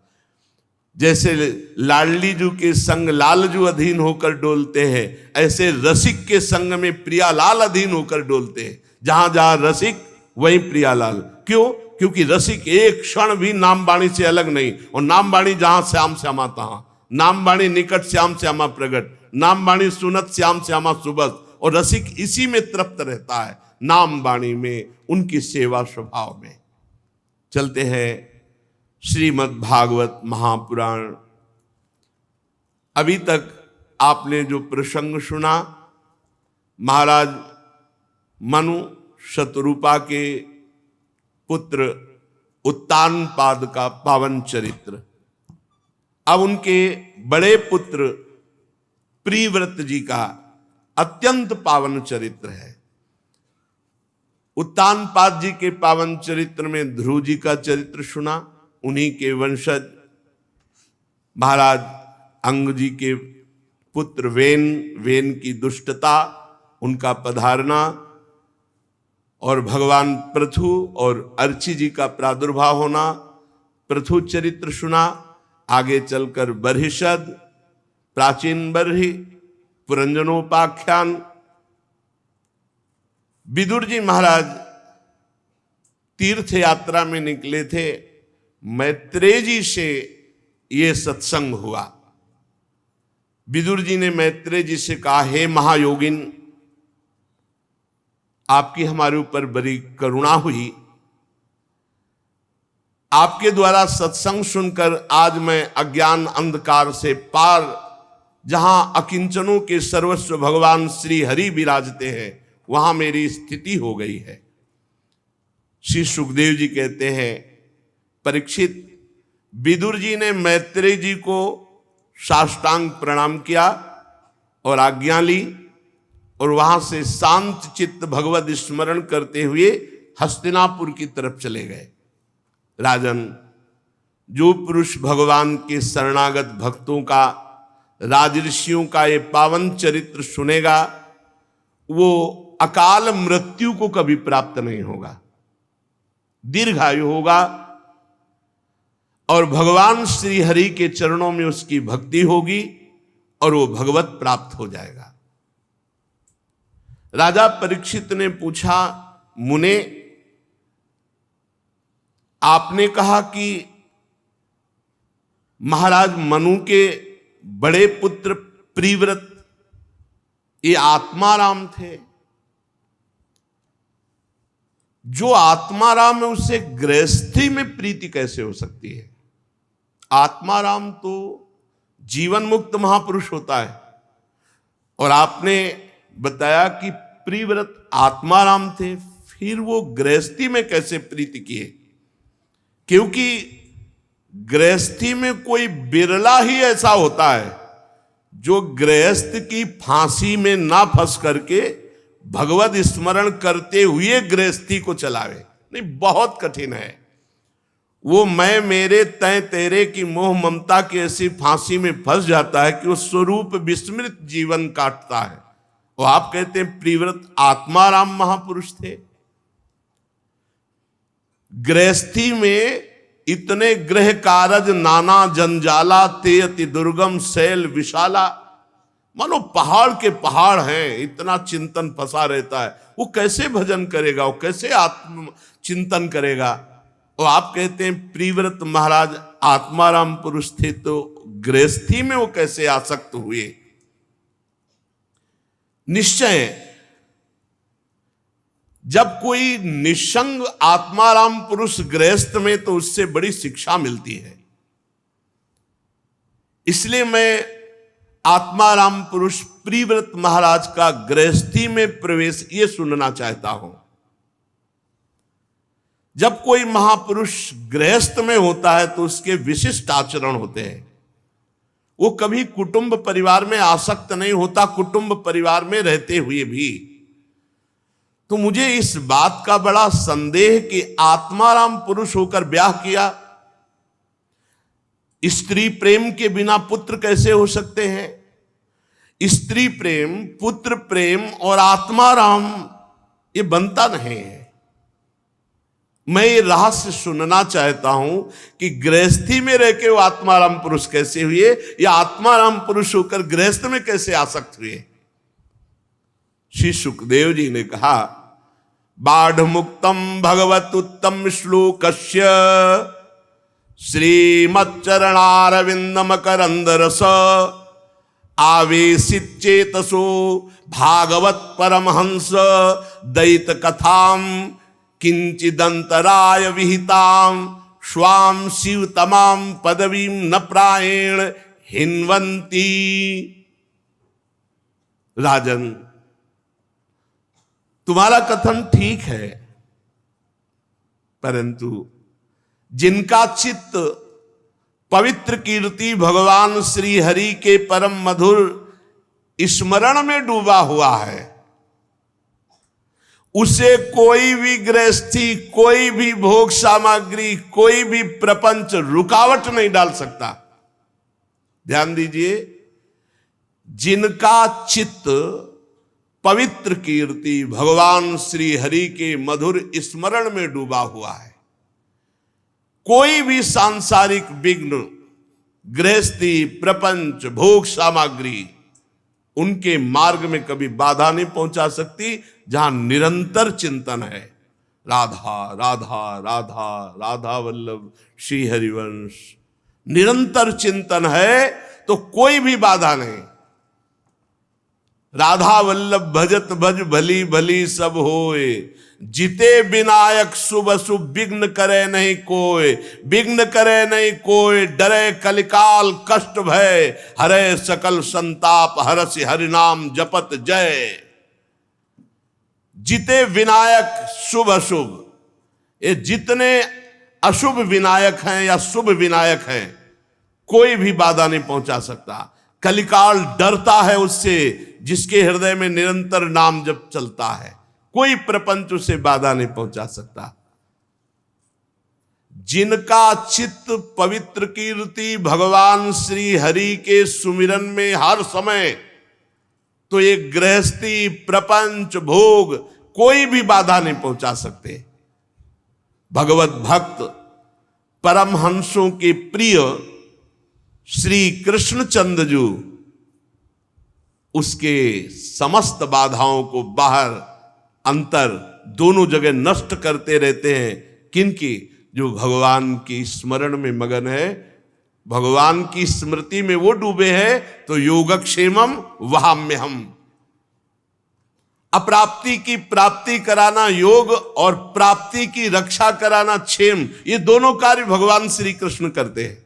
जैसे लाडली जू के संग लालजू अधीन होकर डोलते हैं, ऐसे रसिक के संग में प्रियालाल अधीन होकर डोलते हैं। जहां जहां रसिक वहीं प्रियालाल। क्यों? क्योंकि रसिक एक क्षण भी नाम वाणी से अलग नहीं, और नाम वाणी जहां श्याम श्यामा तहां, नाम वाणी निकट श्याम श्यामा प्रगट, नाम वाणी सुनत श्याम श्यामा सुबस, और रसिक इसी में तृप्त रहता है, नाम वाणी में, उनकी सेवा स्वभाव में। चलते हैं श्रीमद् भागवत महापुराण। अभी तक आपने जो प्रसंग सुना, महाराज मनु शतरूपा के पुत्र उत्तानपाद का पावन चरित्र। अब उनके बड़े पुत्र प्रियव्रत जी का अत्यंत पावन चरित्र है। उत्तानपाद जी के पावन चरित्र में ध्रुव जी का चरित्र सुना, उन्हीं के वंशज महाराज अंग जी के पुत्र वेन की दुष्टता, उनका पधारना, और भगवान पृथु और अर्ची जी का प्रादुर्भाव होना, पृथु चरित्र सुना। आगे चलकर बर्हिषद, प्राचीन बर्हि, पुरंजनोपाख्यान। विदुर जी महाराज तीर्थ यात्रा में निकले थे, मैत्रेय जी से ये सत्संग हुआ। विदुर जी ने मैत्रेय जी से कहा, हे महायोगिन, आपकी हमारे ऊपर बड़ी करुणा हुई, आपके द्वारा सत्संग सुनकर आज मैं अज्ञान अंधकार से पार, जहां अकिंचनों के सर्वस्व भगवान श्री हरि विराजते हैं, वहां मेरी स्थिति हो गई है। श्री सुखदेव जी कहते हैं, परीक्षित, विदुर जी ने मैत्रेय जी को साष्टांग प्रणाम किया और आज्ञा ली, और वहां से शांत चित्त भगवत स्मरण करते हुए हस्तिनापुर की तरफ चले गए। राजन, जो पुरुष भगवान के शरणागत भक्तों का, राजऋषियों का ये पावन चरित्र सुनेगा, वो अकाल मृत्यु को कभी प्राप्त नहीं होगा, दीर्घायु होगा और भगवान श्री हरि के चरणों में उसकी भक्ति होगी और वो भगवत प्राप्त हो जाएगा। राजा परीक्षित ने पूछा, मुने आपने कहा कि महाराज मनु के बड़े पुत्र प्रिव्रत ये आत्माराम थे, जो आत्माराम है उससे गृहस्थी में प्रीति कैसे हो सकती है? आत्माराम तो जीवन मुक्त महापुरुष होता है और आपने बताया कि प्रिव्रत आत्माराम थे, फिर वो गृहस्थी में कैसे प्रीति किए? क्योंकि गृहस्थी में कोई बिरला ही ऐसा होता है जो गृहस्थ की फांसी में ना फंस करके भगवत स्मरण करते हुए गृहस्थी को चलावे। नहीं, बहुत कठिन है। वो मैं मेरे तय तेरे की मोह ममता की ऐसी फांसी में फंस जाता है कि वो स्वरूप विस्मृत जीवन काटता है। और आप कहते हैं प्रिव्रत आत्माराम महापुरुष थे। गृहस्थी में इतने गृह कारज नाना जंजाला, ते अति दुर्गम शैल विशाला, मानो पहाड़ के पहाड़ हैं, इतना चिंतन फंसा रहता है। वो कैसे भजन करेगा, वो कैसे आत्म चिंतन करेगा? और आप कहते हैं प्रिव्रत महाराज आत्माराम पुरुष थे, तो गृहस्थी में वो कैसे आसक्त हुए? निश्चय जब कोई निसंग आत्माराम पुरुष गृहस्थ में, तो उससे बड़ी शिक्षा मिलती है। इसलिए मैं आत्माराम पुरुष प्रिव्रत महाराज का गृहस्थी में प्रवेश ये सुनना चाहता हूं। जब कोई महापुरुष गृहस्थ में होता है तो उसके विशिष्ट आचरण होते हैं। वो कभी कुटुंब परिवार में आसक्त नहीं होता, कुटुंब परिवार में रहते हुए भी। तो मुझे इस बात का बड़ा संदेह कि आत्माराम पुरुष होकर ब्याह किया, स्त्री प्रेम के बिना पुत्र कैसे हो सकते हैं? स्त्री प्रेम, पुत्र प्रेम और आत्माराम ये बनता नहीं है। मैं ये रहस्य सुनना चाहता हूं कि गृहस्थी में रह के वो आत्माराम पुरुष कैसे हुए, या आत्माराम पुरुष होकर गृहस्थ में कैसे आसक्त हुए? श्री सुखदेव जी ने कहा, बाढ़ मुक्तम भगवत उत्तम श्लोकस्य श्रीमच्चरणारविंद मकरंद रस आवेशित चेतसो भागवत परमहंस दैत कथाम किंचिदंतराय विहिताम स्वाम शिवतमाम पदवीम न प्रायेण हिन्वन्ति। राजन, तुम्हारा कथन ठीक है, परंतु जिनका चित्त पवित्र कीर्ति भगवान श्री हरि के परम मधुर स्मरण में डूबा हुआ है, उसे कोई भी गृहस्थी, कोई भी भोग सामग्री, कोई भी प्रपंच रुकावट नहीं डाल सकता। ध्यान दीजिए, जिनका चित्त पवित्र कीर्ति भगवान श्री हरि के मधुर स्मरण में डूबा हुआ है, कोई भी सांसारिक विघ्न, गृहस्थी, प्रपंच, भोग सामग्री उनके मार्ग में कभी बाधा नहीं पहुंचा सकती, जहां निरंतर चिंतन है राधा राधा राधा राधा वल्लभ श्री हरिवंश, निरंतर चिंतन है तो कोई भी बाधा नहीं। राधा वल्लभ भजत भज भली भली सब होए, जिते विनायक शुभ शुभ विघ्न करे नहीं कोय, विघ्न करे नहीं कोय, डरे कलिकाल कष्ट भय, हरे सकल संताप हरस हरिनाम जपत जय। जिते विनायक शुभ अशुभ, ये जितने अशुभ विनायक हैं या शुभ विनायक हैं, कोई भी बाधा नहीं पहुंचा सकता। कलिकाल डरता है उससे जिसके हृदय में निरंतर नाम जप चलता है, कोई प्रपंच उसे बाधा नहीं पहुंचा सकता। जिनका चित्त पवित्र कीर्ति भगवान श्री हरि के सुमिरन में हर समय, तो ये गृहस्थी, प्रपंच, भोग कोई भी बाधा नहीं पहुंचा सकते। भगवत भक्त परमहंसों के प्रिय श्री कृष्णचंद्र जी उसके समस्त बाधाओं को बाहर अंतर दोनों जगह नष्ट करते रहते हैं। किनकी? जो भगवान की स्मरण में मगन है, भगवान की स्मृति में वो डूबे हैं। तो योगक्षेमम वहाम्यहम, अप्राप्ति की प्राप्ति कराना योग और प्राप्ति की रक्षा कराना क्षेम, ये दोनों कार्य भगवान श्री कृष्ण करते हैं।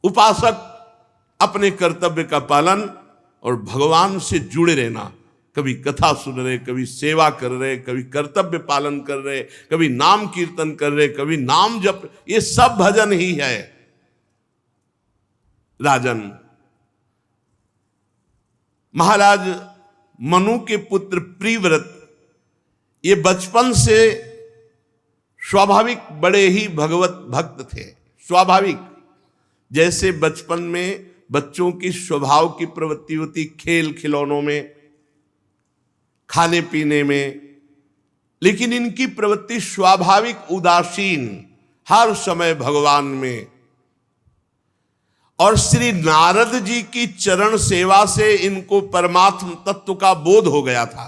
उपासक अपने कर्तव्य का पालन और भगवान से जुड़े रहना, कभी कथा सुन रहे, कभी सेवा कर रहे, कभी कर्तव्य पालन कर रहे, कभी नाम कीर्तन कर रहे, कभी नाम जप, ये सब भजन ही है। राजन, महाराज मनु के पुत्र प्रिव्रत ये बचपन से स्वाभाविक बड़े ही भगवत भक्त थे। स्वाभाविक, जैसे बचपन में बच्चों की स्वभाव की प्रवृत्ति होती, खेल खिलौनों में, खाने पीने में, लेकिन इनकी प्रवृत्ति स्वाभाविक उदासीन, हर समय भगवान में। और श्री नारद जी की चरण सेवा से इनको परमात्म तत्व का बोध हो गया था।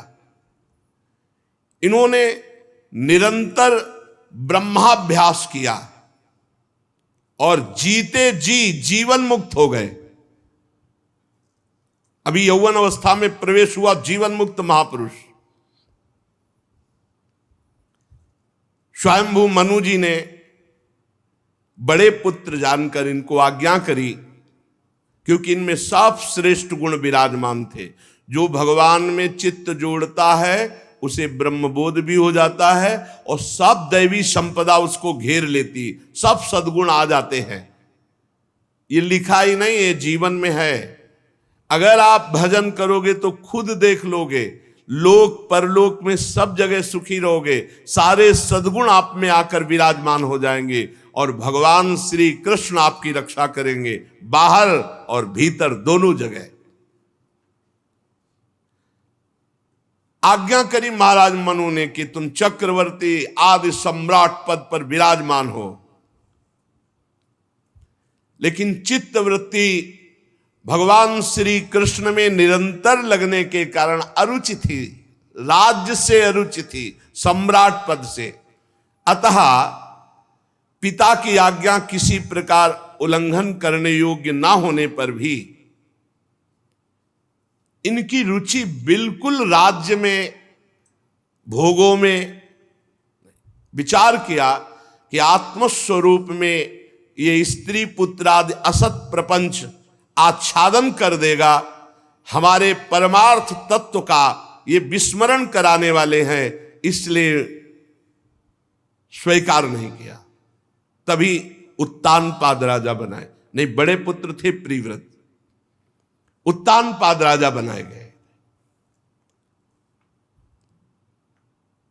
इन्होंने निरंतर ब्रह्माभ्यास किया और जीते जी जीवन मुक्त हो गए। अभी यौवन अवस्था में प्रवेश हुआ जीवन मुक्त महापुरुष। स्वयंभू मनु जी ने बड़े पुत्र जानकर इनको आज्ञा करी, क्योंकि इनमें सब श्रेष्ठ गुण विराजमान थे। जो भगवान में चित्त जोड़ता है उसे ब्रह्मबोध भी हो जाता है और सब दैवी संपदा उसको घेर लेती, सब सद्गुण आ जाते हैं। ये लिखा ही नहीं, ये जीवन में है। अगर आप भजन करोगे तो खुद देख लोगे, लोक परलोक में सब जगह सुखी रहोगे, सारे सद्गुण आप में आकर विराजमान हो जाएंगे और भगवान श्री कृष्ण आपकी रक्षा करेंगे, बाहर और भीतर दोनों जगह। आज्ञा करी महाराज मनु ने कि तुम चक्रवर्ती आदि सम्राट पद पर विराजमान हो। लेकिन चित्तवृत्ति भगवान श्री कृष्ण में निरंतर लगने के कारण अरुचि थी, राज्य से अरुचि थी, सम्राट पद से। अतः पिता की आज्ञा किसी प्रकार उल्लंघन करने योग्य ना होने पर भी इनकी रुचि बिल्कुल राज्य में, भोगों में। विचार किया कि आत्मस्वरूप में ये स्त्री पुत्र आदि असत प्रपंच आच्छादन कर देगा, हमारे परमार्थ तत्व का ये विस्मरण कराने वाले हैं, इसलिए स्वीकार नहीं किया। तभी उत्तानपाद राजा बनाए। नहीं, बड़े पुत्र थे प्रिव्रत, उत्तानपाद राजा बनाए गए।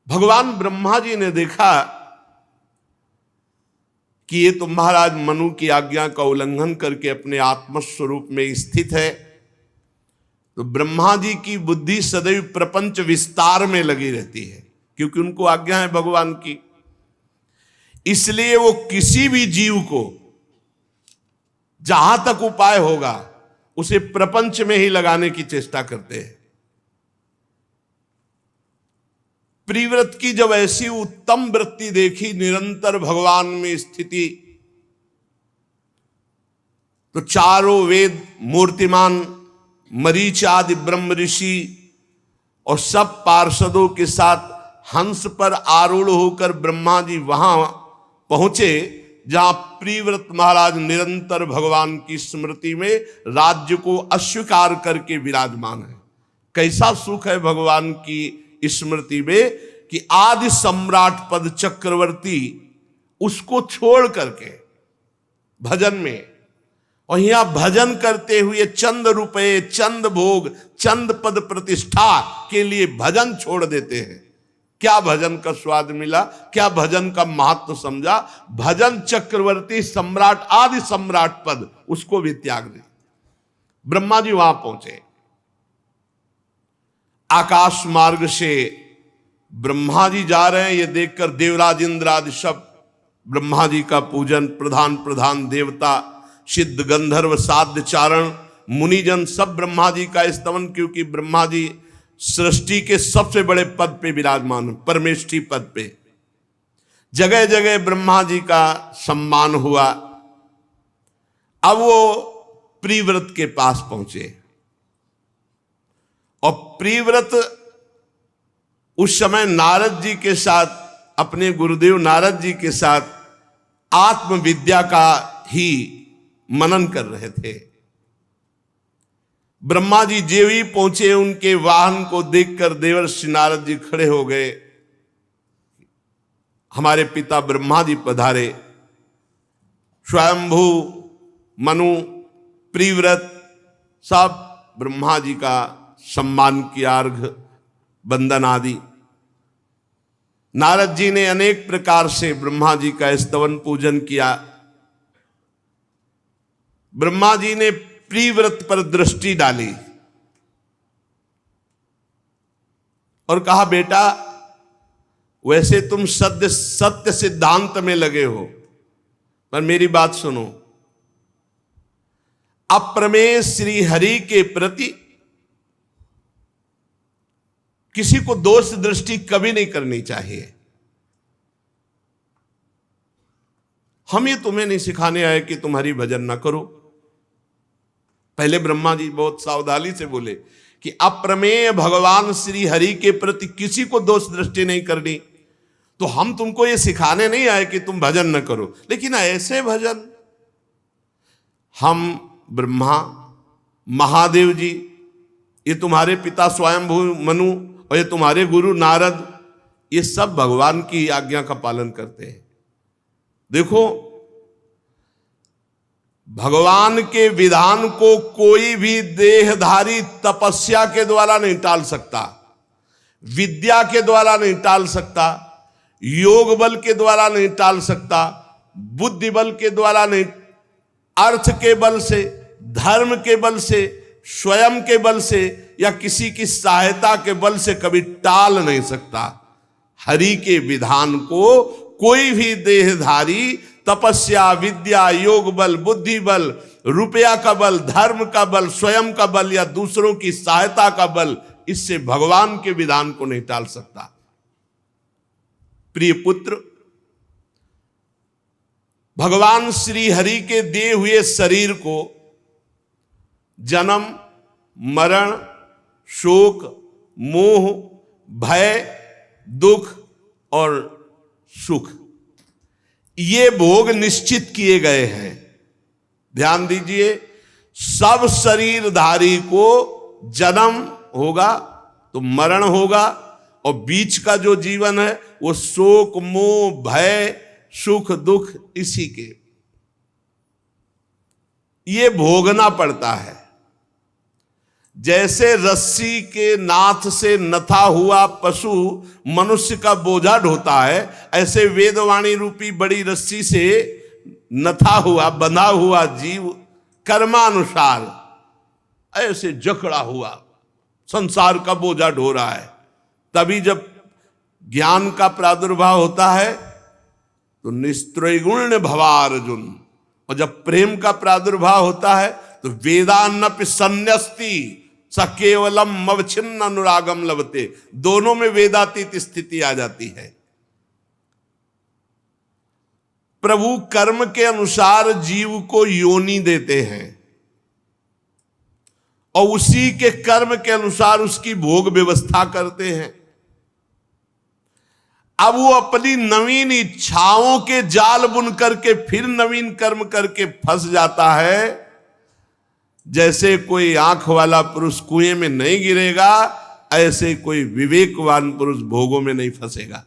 भगवान ब्रह्मा जी ने देखा कि ये तो महाराज मनु की आज्ञा का उल्लंघन करके अपने आत्मस्वरूप में स्थित है, तो ब्रह्मा जी की बुद्धि सदैव प्रपंच विस्तार में लगी रहती है, क्योंकि उनको आज्ञा है भगवान की। इसलिए वो किसी भी जीव को जहां तक उपाय होगा उसे प्रपंच में ही लगाने की चेष्टा करते हैं। प्रिव्रत की जब ऐसी उत्तम वृत्ति देखी, निरंतर भगवान में स्थिति, तो चारों वेद मूर्तिमान, मरीच आदि ब्रह्म ऋषि और सब पार्षदों के साथ हंस पर आरूढ़ होकर ब्रह्मा जी वहां पहुंचे जहां प्रिव्रत महाराज निरंतर भगवान की स्मृति में राज्य को अस्वीकार करके विराजमान है। कैसा सुख है भगवान की स्मृति में कि आदि सम्राट पद चक्रवर्ती उसको छोड़ करके भजन में, और यहां भजन करते हुए चंद रुपए, चंद भोग, चंद पद प्रतिष्ठा के लिए भजन छोड़ देते हैं। क्या भजन का स्वाद मिला, क्या भजन का महत्व समझा, भजन चक्रवर्ती सम्राट आदि सम्राट पद उसको भी त्याग दिया। ब्रह्मा जी वहां पहुंचे, आकाश मार्ग से ब्रह्मा जी जा रहे हैं, ये देखकर देवराज इंद्र आदि सब ब्रह्मा जी का पूजन, प्रधान प्रधान देवता, सिद्ध गंधर्व साध्य चारण मुनिजन सब ब्रह्मा जी का स्तवन, क्योंकि ब्रह्मा जी सृष्टि के सबसे बड़े पद पे विराजमान, परमेष्ठी पद पे, जगह जगह ब्रह्मा जी का सम्मान हुआ। अब वो प्रिव्रत के पास पहुंचे और प्रिव्रत उस समय नारद जी के साथ, अपने गुरुदेव नारद जी के साथ आत्मविद्या का ही मनन कर रहे थे। ब्रह्मा जी जेवी पहुंचे, उनके वाहन को देखकर देवर्षि नारद जी खड़े हो गए, हमारे पिता ब्रह्मा जी पधारे। स्वयंभू, मनु, प्रिव्रत सब ब्रह्मा जी का सम्मान किया, अर्घ बंदन आदि। नारद जी ने अनेक प्रकार से ब्रह्मा जी का स्तवन पूजन किया। ब्रह्मा जी ने प्रिव्रत पर दृष्टि डाली और कहा, बेटा वैसे तुम सत्य सिद्धांत में लगे हो, पर मेरी बात सुनो। अप्रमेय श्री हरि के प्रति किसी को दोष दृष्टि कभी नहीं करनी चाहिए। हम ये तुम्हें नहीं सिखाने आए कि तुम हरि भजन ना करो। पहले ब्रह्मा जी बहुत सावधानी से बोले कि अप्रमेय भगवान श्री हरि के प्रति किसी को दोष दृष्टि नहीं करनी। तो हम तुमको ये सिखाने नहीं आए कि तुम भजन न करो, लेकिन ऐसे भजन हम ब्रह्मा, महादेव जी, ये तुम्हारे पिता स्वयंभू मनु और ये तुम्हारे गुरु नारद, ये सब भगवान की आज्ञा का पालन करते हैं। देखो, भगवान के विधान को कोई भी देहधारी तपस्या के द्वारा नहीं टाल सकता, विद्या के द्वारा नहीं टाल सकता, योग बल के द्वारा नहीं टाल सकता, बुद्धि बल के द्वारा नहीं, अर्थ के बल से, धर्म के बल से, स्वयं के बल से या किसी की सहायता के बल से कभी टाल नहीं सकता। हरि के विधान को कोई भी देहधारी तपस्या, विद्या, योग बल, बुद्धि बल, रुपया का बल, धर्म का बल, स्वयं का बल या दूसरों की सहायता का बल, इससे भगवान के विधान को नहीं टाल सकता। प्रिय पुत्र, भगवान श्री हरि के दिए हुए शरीर को जन्म, मरण, शोक, मोह, भय, दुख और सुख, ये भोग निश्चित किए गए हैं। ध्यान दीजिए, सब शरीरधारी को जन्म होगा तो मरण होगा, और बीच का जो जीवन है वो शोक, मोह, भय, सुख, दुख, इसी के ये भोगना पड़ता है। जैसे रस्सी के नाथ से नथा हुआ पशु मनुष्य का बोझा ढोता है, ऐसे वेदवाणी रूपी बड़ी रस्सी से नथा हुआ, बंधा हुआ जीव कर्मानुसार ऐसे जकड़ा हुआ संसार का बोझा ढो रहा है। तभी जब ज्ञान का प्रादुर्भाव होता है तो निस्त्रैगुण्य भवार्जुन, और जब प्रेम का प्रादुर्भाव होता है तो वेदान्नपि संन्यस्ति स केवलम मवच्छिन्न अनुरागम लभते, दोनों में वेदातीत स्थिति आ जाती है। प्रभु कर्म के अनुसार जीव को योनि देते हैं और उसी के कर्म के अनुसार उसकी भोग व्यवस्था करते हैं। अब वो अपनी नवीन इच्छाओं के जाल बुन करके फिर नवीन कर्म करके फंस जाता है। जैसे कोई आंख वाला पुरुष कुएं में नहीं गिरेगा, ऐसे कोई विवेकवान पुरुष भोगों में नहीं फंसेगा।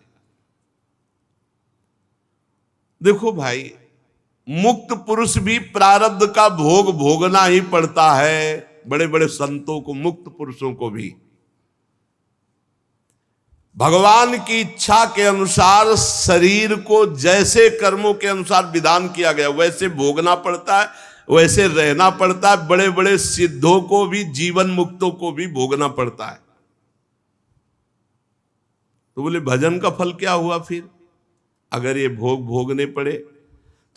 देखो भाई, मुक्त पुरुष भी प्रारब्ध का भोग भोगना ही पड़ता है। बड़े बड़े संतों को, मुक्त पुरुषों को भी। भगवान की इच्छा के अनुसार शरीर को जैसे कर्मों के अनुसार विधान किया गया वैसे भोगना पड़ता है, वैसे रहना पड़ता है। बड़े बड़े सिद्धों को भी, जीवन मुक्तों को भी भोगना पड़ता है। तो बोले भजन का फल क्या हुआ फिर, अगर ये भोग भोगने पड़े?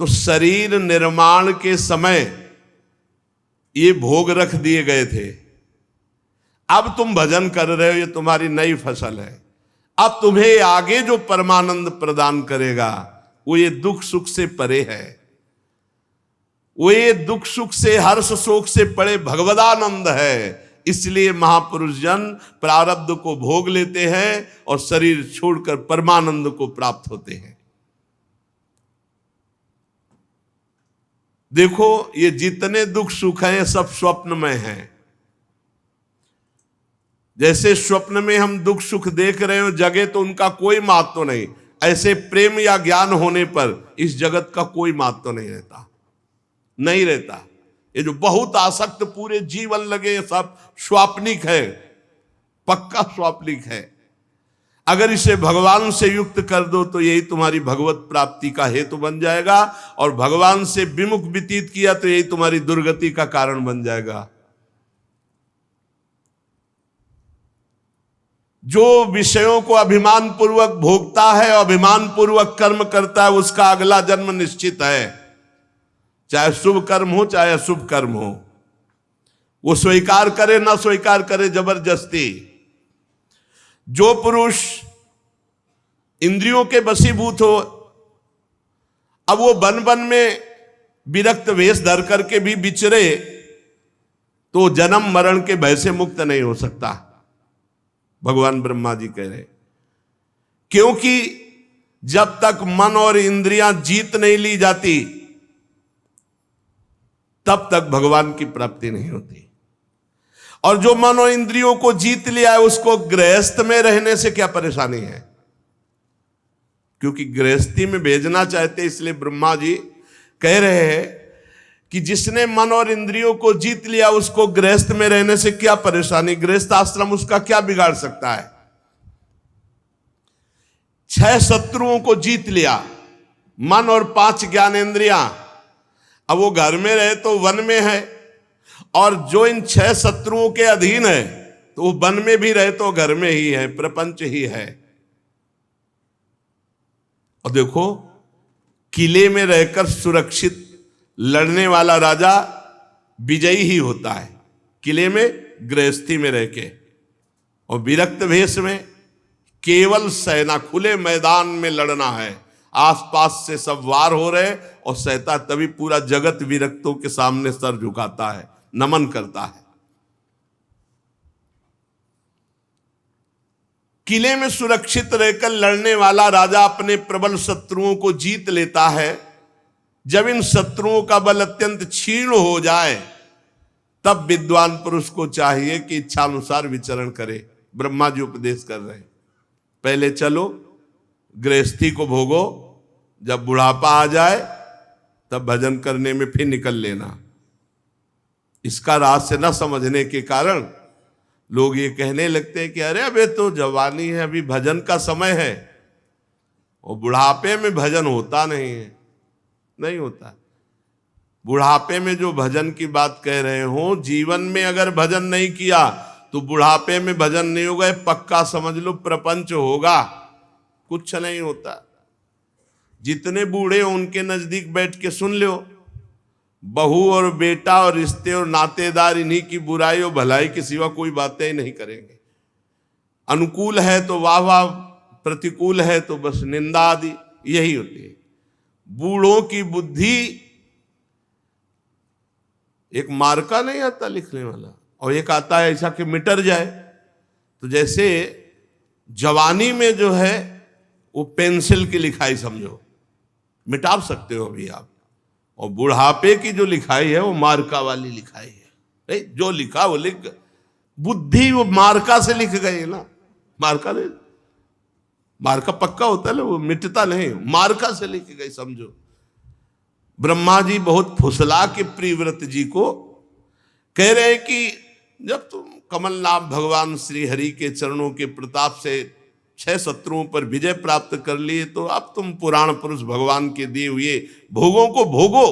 तो शरीर निर्माण के समय ये भोग रख दिए गए थे। अब तुम भजन कर रहे हो, ये तुम्हारी नई फसल है। अब तुम्हें आगे जो परमानंद प्रदान करेगा वो ये दुख सुख से परे है, वो ये दुख सुख से, हर्ष शोक से परे भगवदानंद है। इसलिए महापुरुष जन प्रारब्ध को भोग लेते हैं और शरीर छोड़कर परमानंद को प्राप्त होते हैं। देखो ये जितने दुख सुख हैं सब स्वप्न में हैं। जैसे स्वप्न में हम दुख सुख देख रहे हो, जगह तो उनका कोई महत्व नहीं, ऐसे प्रेम या ज्ञान होने पर इस जगत का कोई महत्व नहीं रहता, नहीं रहता। ये जो बहुत आसक्त पूरे जीवन लगे सब स्वाप्निक है, पक्का स्वाप्निक है। अगर इसे भगवान से युक्त कर दो तो यही तुम्हारी भगवत प्राप्ति का हेतु बन जाएगा, और भगवान से विमुख व्यतीत किया तो यही तुम्हारी दुर्गति का कारण बन जाएगा। जो विषयों को अभिमान पूर्वक भोगता है, अभिमान पूर्वक कर्म करता है, उसका अगला जन्म निश्चित है, चाहे शुभ कर्म हो चाहे अशुभ कर्म हो। वो स्वीकार करे ना स्वीकार करे जबरदस्ती। जो पुरुष इंद्रियों के वशीभूत हो, अब वो वन वन में विरक्त वेश धर करके भी विचरे तो जन्म मरण के भय से मुक्त नहीं हो सकता। भगवान ब्रह्मा जी कह रहे, क्योंकि जब तक मन और इंद्रियां जीत नहीं ली जाती तब तक भगवान की प्राप्ति नहीं होती। और जो मन और इंद्रियों को जीत लिया है उसको गृहस्थ में रहने से क्या परेशानी है, क्योंकि गृहस्थी में भेजना चाहते, इसलिए ब्रह्मा जी कह रहे हैं कि जिसने मन और इंद्रियों को जीत लिया उसको गृहस्थ में रहने से क्या परेशानी, गृहस्थ आश्रम उसका क्या बिगाड़ सकता है। 6 शत्रुओं को जीत लिया, मन और 5 ज्ञानेंद्रियां, अब वो घर में रहे तो वन में है, और जो इन 6 शत्रुओं के अधीन है तो वो वन में भी रहे तो घर में ही है, प्रपंच ही है। और देखो किले में रहकर सुरक्षित लड़ने वाला राजा विजयी ही होता है, किले में गृहस्थी में रह के। और विरक्त भेष में केवल सेना, खुले मैदान में लड़ना है, आसपास से सब वार हो रहे और सहता, तभी पूरा जगत विरक्तों के सामने सर झुकाता है, नमन करता है। किले में सुरक्षित रहकर लड़ने वाला राजा अपने प्रबल शत्रुओं को जीत लेता है। जब इन शत्रुओं का बल अत्यंत क्षीण हो जाए तब विद्वान पुरुष को चाहिए कि इच्छानुसार विचरण करे। ब्रह्मा जी उपदेश कर रहे हैं, पहले चलो गृहस्थी को भोगो, जब बुढ़ापा आ जाए तब भजन करने में फिर निकल लेना। इसका रहस्य न समझने के कारण लोग ये कहने लगते हैं कि अरे अबे तो जवानी है, अभी भजन का समय है, और बुढ़ापे में भजन होता नहीं है। नहीं होता। बुढ़ापे में जो भजन की बात कह रहे हो, जीवन में अगर भजन नहीं किया तो बुढ़ापे में भजन नहीं होगा, पक्का समझ लो प्रपंच होगा, कुछ नहीं होता। जितने बूढ़े हो उनके नजदीक बैठ के सुन लो, बहू और बेटा और रिश्ते और नातेदार इन्हीं की बुराई और भलाई के सिवा कोई बातें ही नहीं करेंगे। अनुकूल है तो वाह वाह, प्रतिकूल है तो बस निंदा आदि, यही होती है। बूढ़ों की बुद्धि एक मार्का नहीं आता लिखने वाला, और एक आता है ऐसा कि मिटर जाए। तो जैसे जवानी में जो है वो पेंसिल की लिखाई समझो, मिटा सकते हो अभी आप, और बुढ़ापे की जो लिखाई है वो मार्का वाली लिखाई है। नहीं, जो लिखा वो लिख, बुद्धि वो मार्का से लिख गई ना, मार्का नहीं, मार्का पक्का होता है ना, वो मिटता नहीं, मार्का से लिख गई समझो। ब्रह्मा जी बहुत फुसला के प्रियव्रत जी को कह रहे हैं कि जब तुम कमलनाथ भगवान श्री हरि के चरणों के प्रताप से 6 शत्रुओं पर विजय प्राप्त कर लिए, तो अब तुम पुराण पुरुष भगवान के दिए हुए भोगों को भोगो।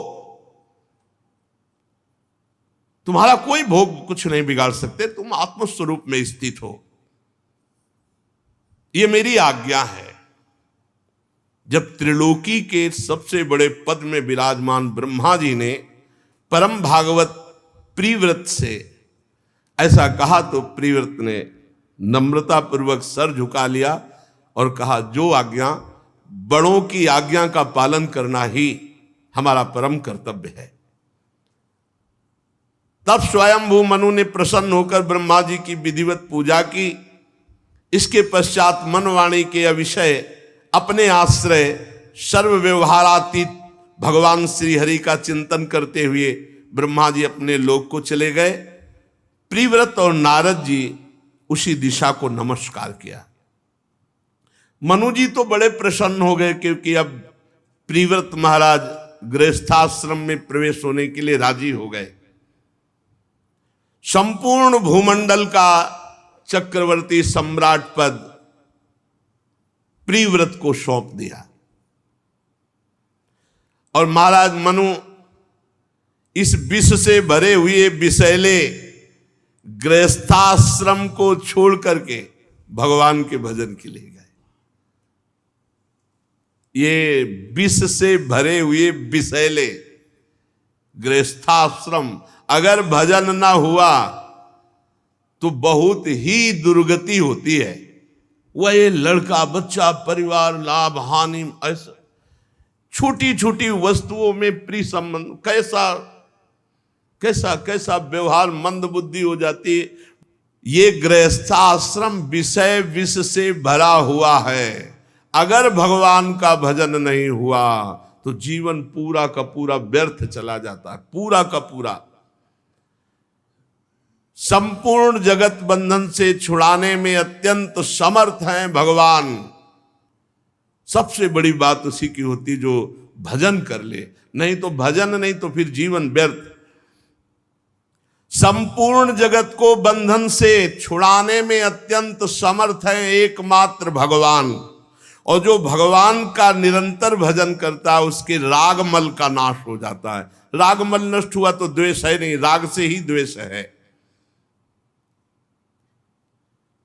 तुम्हारा कोई भोग कुछ नहीं बिगाड़ सकते, तुम आत्मस्वरूप में स्थित हो, ये मेरी आज्ञा है। जब त्रिलोकी के सबसे बड़े पद में विराजमान ब्रह्मा जी ने परम भागवत प्रिव्रत से ऐसा कहा, तो प्रिव्रत ने नम्रता पूर्वक सर झुका लिया और कहा, जो आज्ञा, बड़ों की आज्ञा का पालन करना ही हमारा परम कर्तव्य है। तब स्वयंभू मनु ने प्रसन्न होकर ब्रह्मा जी की विधिवत पूजा की। इसके पश्चात मनवाणी के विषय अपने आश्रय सर्व व्यवहारातीत भगवान श्री हरि का चिंतन करते हुए ब्रह्मा जी अपने लोक को चले गए। प्रिव्रत और नारद जी उसी दिशा को नमस्कार किया। मनु जी तो बड़े प्रसन्न हो गए, क्योंकि अब प्रिव्रत महाराज गृहस्थाश्रम में प्रवेश होने के लिए राजी हो गए। संपूर्ण भूमंडल का चक्रवर्ती सम्राट पद प्रिव्रत को सौंप दिया और महाराज मनु इस विष से भरे हुए विषैले गृहस्थाश्रम को छोड़ करके भगवान के भजन के लिए गए। ये विष से भरे हुए विषैले गृहस्थाश्रम, अगर भजन ना हुआ तो बहुत ही दुर्गति होती है। वह ये लड़का बच्चा परिवार लाभ हानि, ऐसा छोटी छोटी वस्तुओं में प्रिय संबंध, कैसा कैसा कैसा व्यवहार, मंद बुद्धि हो जाती है। ये गृहस्थाश्रम विषय विष से भरा हुआ है। अगर भगवान का भजन नहीं हुआ तो जीवन पूरा का पूरा व्यर्थ चला जाता है, पूरा का पूरा। संपूर्ण जगत बंधन से छुड़ाने में अत्यंत समर्थ हैं भगवान। सबसे बड़ी बात उसी की होती जो भजन कर ले, नहीं तो भजन नहीं तो फिर जीवन व्यर्थ। संपूर्ण जगत को बंधन से छुड़ाने में अत्यंत समर्थ है एकमात्र भगवान। और जो भगवान का निरंतर भजन करता है उसके रागमल का नाश हो जाता है। रागमल नष्ट हुआ तो द्वेष है नहीं, राग से ही द्वेष है।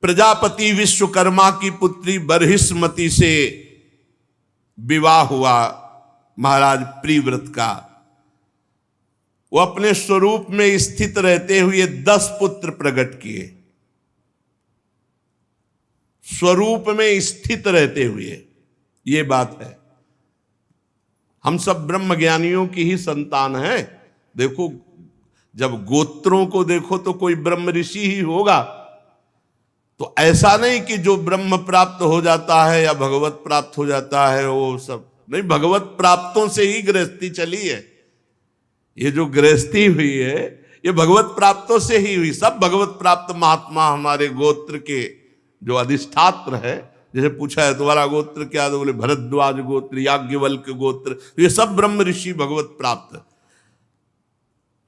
प्रजापति विश्वकर्मा की पुत्री बर्हिष्मति से विवाह हुआ महाराज प्रिव्रत का। वो अपने स्वरूप में स्थित रहते हुए 10 पुत्र प्रकट किए। स्वरूप में स्थित रहते हुए, ये बात है। हम सब ब्रह्म ज्ञानियों की ही संतान हैं। देखो, जब गोत्रों को देखो तो कोई ब्रह्म ऋषि ही होगा। तो ऐसा नहीं कि जो ब्रह्म प्राप्त हो जाता है या भगवत प्राप्त हो जाता है वो सब नहीं, भगवत प्राप्तों से ही गृहस्थी चली है। ये जो गृहस्थी हुई है ये भगवत प्राप्तों से ही हुई। सब भगवत प्राप्त महात्मा हमारे गोत्र के जो अधिष्ठात्र है, जैसे पूछा है तुम्हारा गोत्र क्या, तो बोले भरद्वाज गोत्र, याज्ञवल्क गोत्र, ये सब ब्रह्म ऋषि भगवत प्राप्त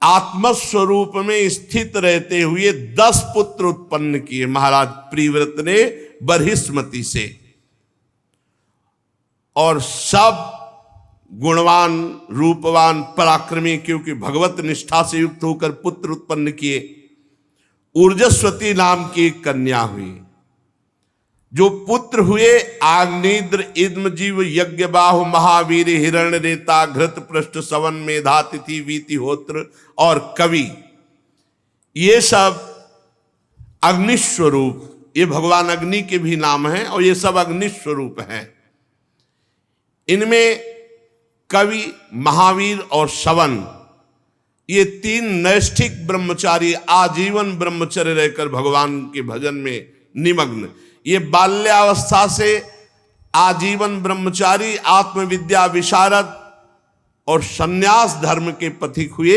आत्मस्वरूप में स्थित रहते हुए 10 पुत्र उत्पन्न किए महाराज प्रिव्रत ने बर्हिष्मति से। और सब गुणवान, रूपवान, पराक्रमी, क्योंकि भगवत निष्ठा से युक्त होकर पुत्र उत्पन्न किए। ऊर्जस्वती नाम की एक कन्या हुई। जो पुत्र हुए आग्नेद्र, इद्मजीव, यज्ञबाहु, महावीर, हिरण्यरेता, घृत पृष्ठ, सवन, मेधा, तिथि, वीतिहोत्र और कवि, ये सब अग्निस्वरूप, ये भगवान अग्नि के भी नाम हैं और ये सब अग्निस्वरूप हैं। इनमें कवि, महावीर और सवन, ये 3 नैष्ठिक ब्रह्मचारी आजीवन ब्रह्मचर्य रहकर भगवान के भजन में निमग्न। ये बाल्यावस्था से आजीवन ब्रह्मचारी, आत्मविद्या विशारद और संन्यास धर्म के पथिक हुए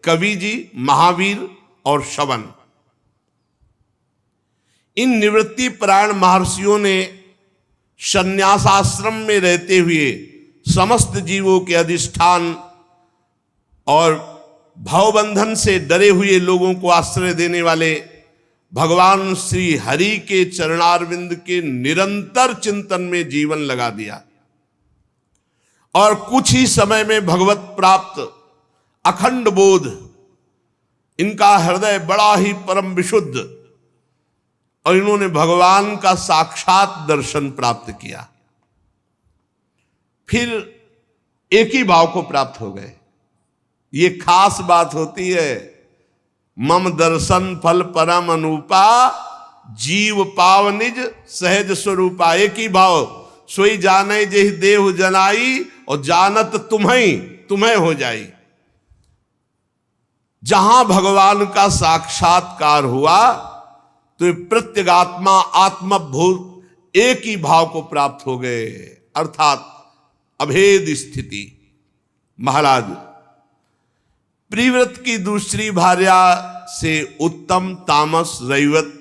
कवि जी, महावीर और सवन। इन निवृत्ति परायण महर्षियों ने संन्यासाश्रम में रहते हुए समस्त जीवों के अधिष्ठान और भवबंधन से डरे हुए लोगों को आश्रय देने वाले भगवान श्री हरि के चरणारविंद के निरंतर चिंतन में जीवन लगा दिया और कुछ ही समय में भगवत प्राप्त अखंड बोध, इनका हृदय बड़ा ही परम विशुद्ध, और इन्होंने भगवान का साक्षात दर्शन प्राप्त किया। फिर एक ही भाव को प्राप्त हो गए। ये खास बात होती है। मम दर्शन फल परम अनुपा, जीव पाव निज सहज स्वरूपा। एक ही भाव, सोई जाने जेहि देहु जनाई, और जानत तुम्हें हो जाई। जहां भगवान का साक्षात्कार हुआ तो प्रत्यगात्मा आत्मभूत एक ही भाव को प्राप्त हो गए, अर्थात अभेद स्थिति। महाराज, प्रिव्रत की दूसरी भार्या से उत्तम, तामस, रैवत,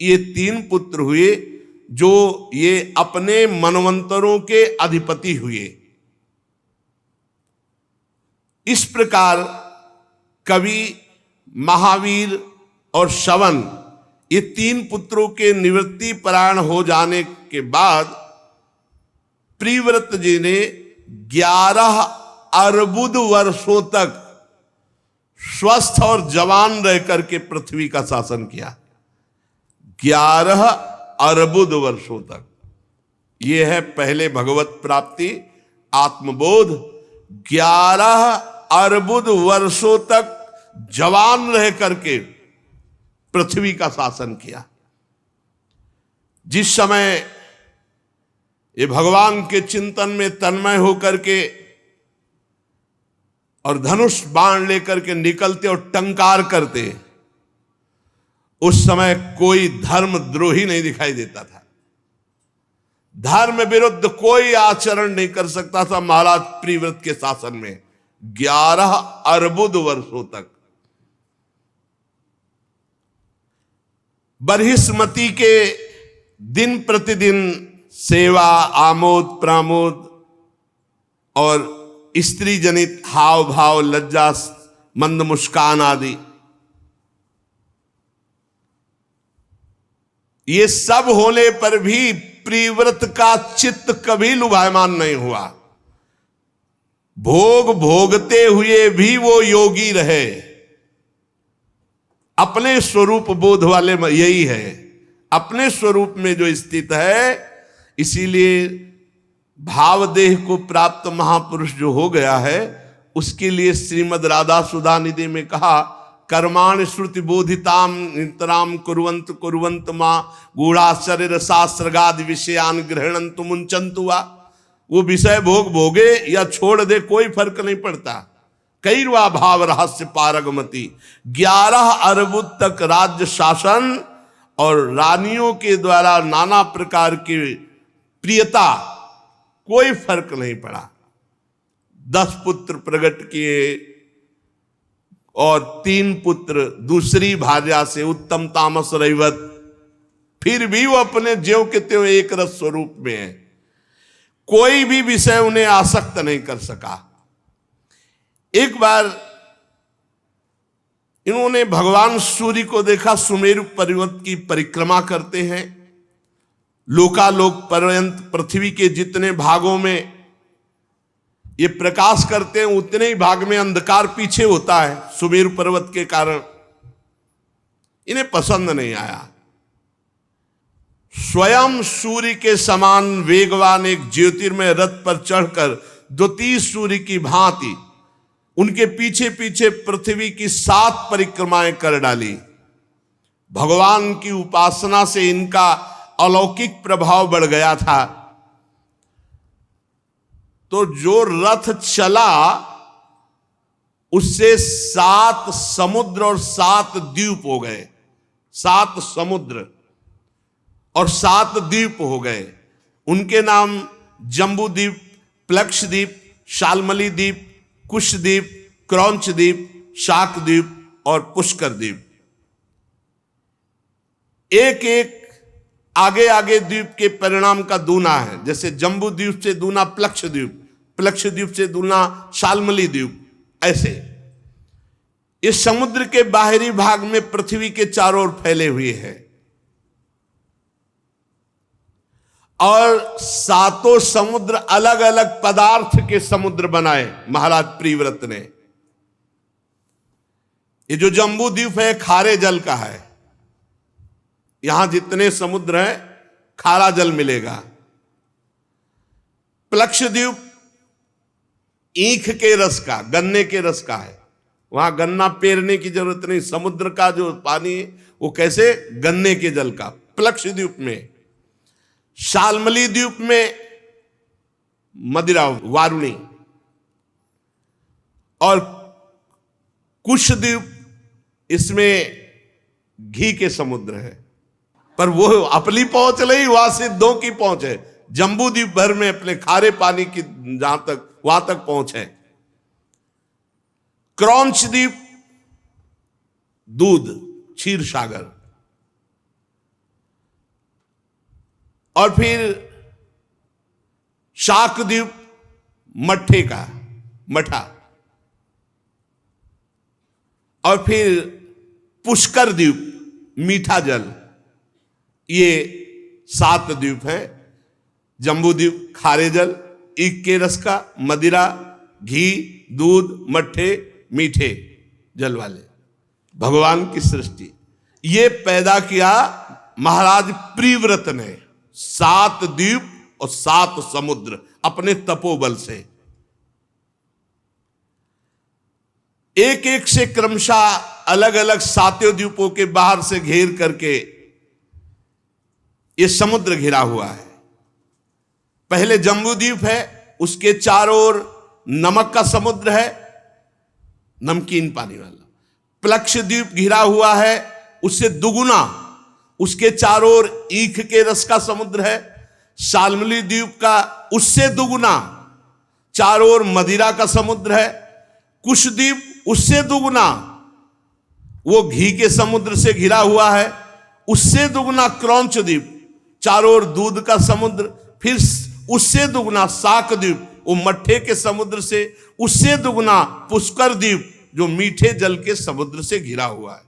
ये 3 पुत्र हुए जो ये अपने मनवंतरों के अधिपति हुए। इस प्रकार कवि, महावीर और श्रवण, ये 3 पुत्रों के निवृत्ति परायण हो जाने के बाद प्रिव्रत जी ने 11 अर्बुद वर्षों तक स्वस्थ और जवान रह करके पृथ्वी का शासन किया। 11 अर्बुद वर्षों तक। यह है पहले भगवत प्राप्ति, आत्मबोध। 11 अर्बुद वर्षों तक जवान रह करके पृथ्वी का शासन किया। जिस समय ये भगवान के चिंतन में तन्मय होकर के और धनुष बाण लेकर के निकलते और टंकार करते, उस समय कोई धर्मद्रोही नहीं दिखाई देता था। धर्म विरुद्ध कोई आचरण नहीं कर सकता था महाराज प्रिव्रत के शासन में 11 अर्बुद वर्षों तक। बरहिस्मती के दिन प्रतिदिन सेवा, आमोद प्रमोद और स्त्री जनित हाव भाव, लज्जा, मंद मुस्कान आदि, ये सब होने पर भी प्रिव्रत का चित्त कभी लुभायमान नहीं हुआ। भोग भोगते हुए भी वो योगी रहे। अपने स्वरूप बोध वाले यही है, अपने स्वरूप में जो स्थित है। इसीलिए भावदेह को प्राप्त महापुरुष जो हो गया है, उसके लिए श्रीमद् राधा सुधा निधि में कहा, कर्माण श्रुति बोधिताम नितराम कुर्वंत कुर्वंत मां गूढ़ाश्चर्य रसास्त्रगादि विषयान गृहणंतु मुंचंतु वा। वो विषय भोग भोगे या छोड़ दे, कोई फर्क नहीं पड़ता। कैरवा भाव रहस्य पारगमति। 11 अर्बुद तक राज्य शासन और रानियों के द्वारा नाना प्रकार की प्रियता, कोई फर्क नहीं पड़ा। 10 पुत्र प्रकट किए और 3 पुत्र दूसरी भार्या से, उत्तम, तामस, रैवत। फिर भी वो अपने ज्यों के त्यों एक रस स्वरूप में है। कोई भी विषय उन्हें आसक्त नहीं कर सका। एक बार इन्होंने भगवान सूर्य को देखा, सुमेरु पर्वत की परिक्रमा करते हैं। लोकालोक पर्यंत पृथ्वी के जितने भागों में ये प्रकाश करते हैं, उतने ही भाग में अंधकार पीछे होता है सुमेरु पर्वत के कारण। इन्हें पसंद नहीं आया। स्वयं सूर्य के समान वेगवान एक ज्योतिर्मय रथ पर चढ़कर द्वितीय सूर्य की भांति उनके पीछे पीछे पृथ्वी की 7 परिक्रमाएं कर डाली। भगवान की उपासना से इनका अलौकिक प्रभाव बढ़ गया था। तो जो रथ चला उससे 7 समुद्र और 7 द्वीप हो गए। 7 समुद्र और 7 द्वीप हो गए। उनके नाम जम्बू द्वीप, प्लक्ष द्वीप, शालमली द्वीप, कुश द्वीप, क्रौंच द्वीप, शाक द्वीप और पुष्कर द्वीप। एक एक आगे आगे द्वीप के परिणाम का दूना है। जैसे जम्बू द्वीप से दूना प्लक्ष द्वीप, प्लक्ष द्वीप से दूना शालमली द्वीप, ऐसे। इस समुद्र के बाहरी भाग में पृथ्वी के चारों ओर फैले हुए हैं और सातों समुद्र अलग अलग पदार्थ के समुद्र बनाए महाराज प्रियव्रत ने। ये जो जम्बू द्वीप है खारे जल का है, यहां जितने समुद्र हैं खारा जल मिलेगा। प्लक्ष द्वीप ईख के रस का, गन्ने के रस का है, वहां गन्ना पेरने की जरूरत नहीं, समुद्र का जो पानी है वो कैसे, गन्ने के जल का। प्लक्ष द्वीप में, शाल्मली द्वीप में मदिरा वारुणी, और कुश द्वीप इसमें घी के समुद्र है। पर वो अपनी पहुंच नहीं, वहां से दो की पहुंच है। जम्बू द्वीप भर में अपने खारे पानी की जहां तक वहां तक पहुंच है। क्रौंच द्वीप दूध क्षीर सागर, और फिर शाक द्वीप मट्ठे का मठा, और फिर पुष्कर द्वीप मीठा जल। ये 7 द्वीप हैं। जम्बू द्वीप खारे जल, ईख के रस का, मदिरा, घी, दूध, मट्ठे, मीठे जल वाले। भगवान की सृष्टि ये पैदा किया महाराज प्रियव्रत ने। 7 द्वीप और 7 समुद्र अपने तपोबल से, एक एक से क्रमशः अलग अलग 7 द्वीपों के बाहर से घेर करके ये समुद्र घिरा हुआ है। पहले जम्बू द्वीप है, उसके चारों ओर नमक का समुद्र है, नमकीन पानी वाला। प्लक्ष द्वीप घिरा हुआ है, उससे दुगुना उसके चारों ओर ईख के रस का समुद्र है। शाल्मली द्वीप का उससे दुगुना चारों ओर मदिरा का समुद्र है। कुश द्वीप उससे दुगुना वो घी के समुद्र से घिरा हुआ है। उससे दुगुना क्रौंच द्वीप, चारों ओर दूध का समुद्र। फिर उससे दुगुना शाक द्वीप, वो मट्ठे के समुद्र से। उससे दुगुना पुष्कर द्वीप, जो मीठे जल के समुद्र से घिरा हुआ है।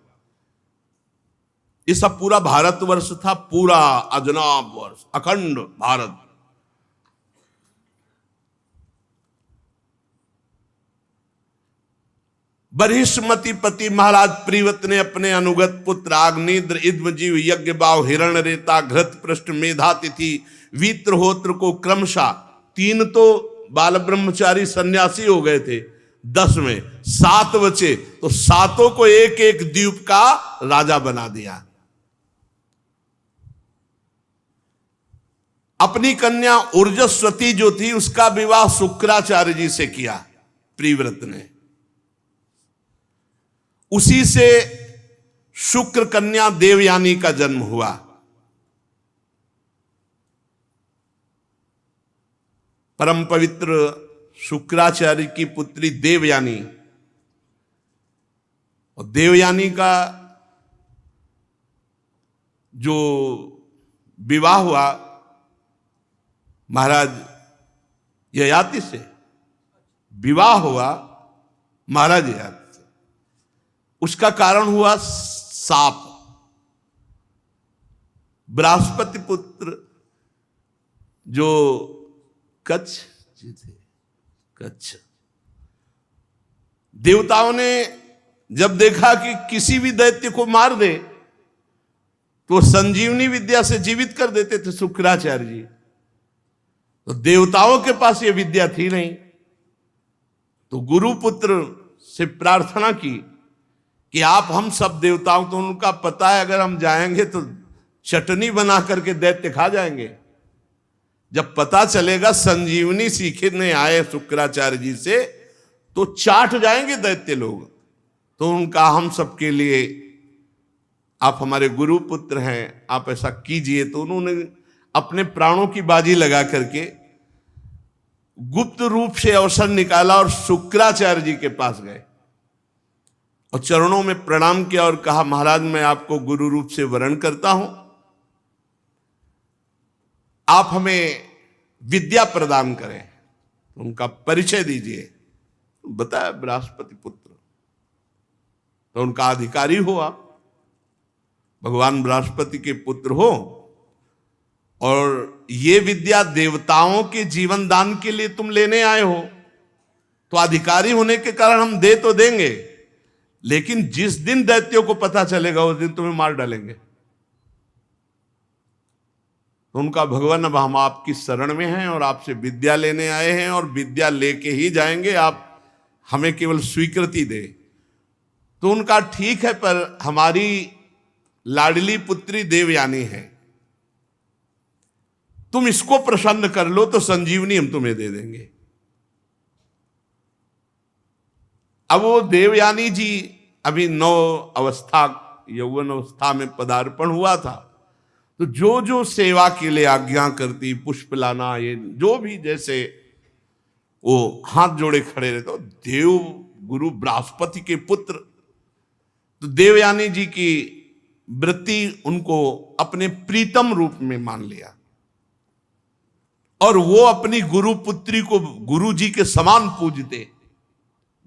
ये सब पूरा भारतवर्ष था, पूरा अजनाब वर्ष, अखंड भारत। बरहिष्मति पति महाराज प्रियव्रत ने अपने अनुगत पुत्र आग्नेद्र, इद्मजीव, यज्ञ बाव, हिरण रेता, घृत पृष्ठ, मेधातिथि, वीत्रहोत्र को क्रमशः, 3 तो बाल ब्रह्मचारी सन्यासी हो गए थे, 10 में 7 बचे, तो 7 को एक एक द्वीप का राजा बना दिया। अपनी कन्या ऊर्जस्वती जो थी उसका विवाह शुक्राचार्य जी से किया प्रियव्रत ने। उसी से शुक्र कन्या देवयानी का जन्म हुआ। परम पवित्र शुक्राचार्य की पुत्री देवयानी, और देवयानी का जो विवाह हुआ महाराज ययाति से, विवाह हुआ महाराज ययाति से। उसका कारण हुआ साप। बृहस्पति पुत्र जो कच्छ जी थे, कच्छ, देवताओं ने जब देखा कि किसी भी दैत्य को मार दे तो संजीवनी विद्या से जीवित कर देते थे शुक्राचार्य जी, तो देवताओं के पास ये विद्या थी नहीं, तो गुरुपुत्र से प्रार्थना की कि आप हम सब देवताओं, तो उनका पता है अगर हम जाएंगे तो चटनी बना करके दैत्य खा जाएंगे। जब पता चलेगा संजीवनी सीखने आए शुक्राचार्य जी से तो चाट जाएंगे दैत्य लोग, तो उनका हम सबके लिए आप हमारे गुरुपुत्र हैं, आप ऐसा कीजिए। तो उन्होंने अपने प्राणों की बाजी लगा करके गुप्त रूप से अवसर निकाला और शुक्राचार्य जी के पास गए और चरणों में प्रणाम किया और कहा, महाराज मैं आपको गुरु रूप से वरण करता हूं, आप हमें विद्या प्रदान करें, उनका परिचय दीजिए। बताया बृहस्पति पुत्र। तो उनका अधिकारी हो आप, भगवान बृहस्पति के पुत्र हो, और ये विद्या देवताओं के जीवन दान के लिए तुम लेने आए हो, तो अधिकारी होने के कारण हम दे तो देंगे, लेकिन जिस दिन दैत्यों को पता चलेगा उस दिन तुम्हें मार डालेंगे। तो उनका भगवान, अब हम आपकी शरण में हैं और आपसे विद्या लेने आए हैं और विद्या लेके ही जाएंगे, आप हमें केवल स्वीकृति दे। तो उनका ठीक है, पर हमारी लाडली पुत्री देवयानी है, तुम इसको प्रसन्न कर लो तो संजीवनी हम तुम्हें दे देंगे। अब वो देवयानी जी अभी यौवन अवस्था में पदार्पण हुआ था, तो जो जो सेवा के लिए आज्ञा करती, पुष्प लाना, ये जो भी, जैसे वो हाथ जोड़े खड़े रहते, तो देव गुरु बृहस्पति के पुत्र, तो देवयानी जी की वृत्ति उनको अपने प्रीतम रूप में मान लिया, और वो अपनी गुरु पुत्री को गुरु जी के समान पूजते।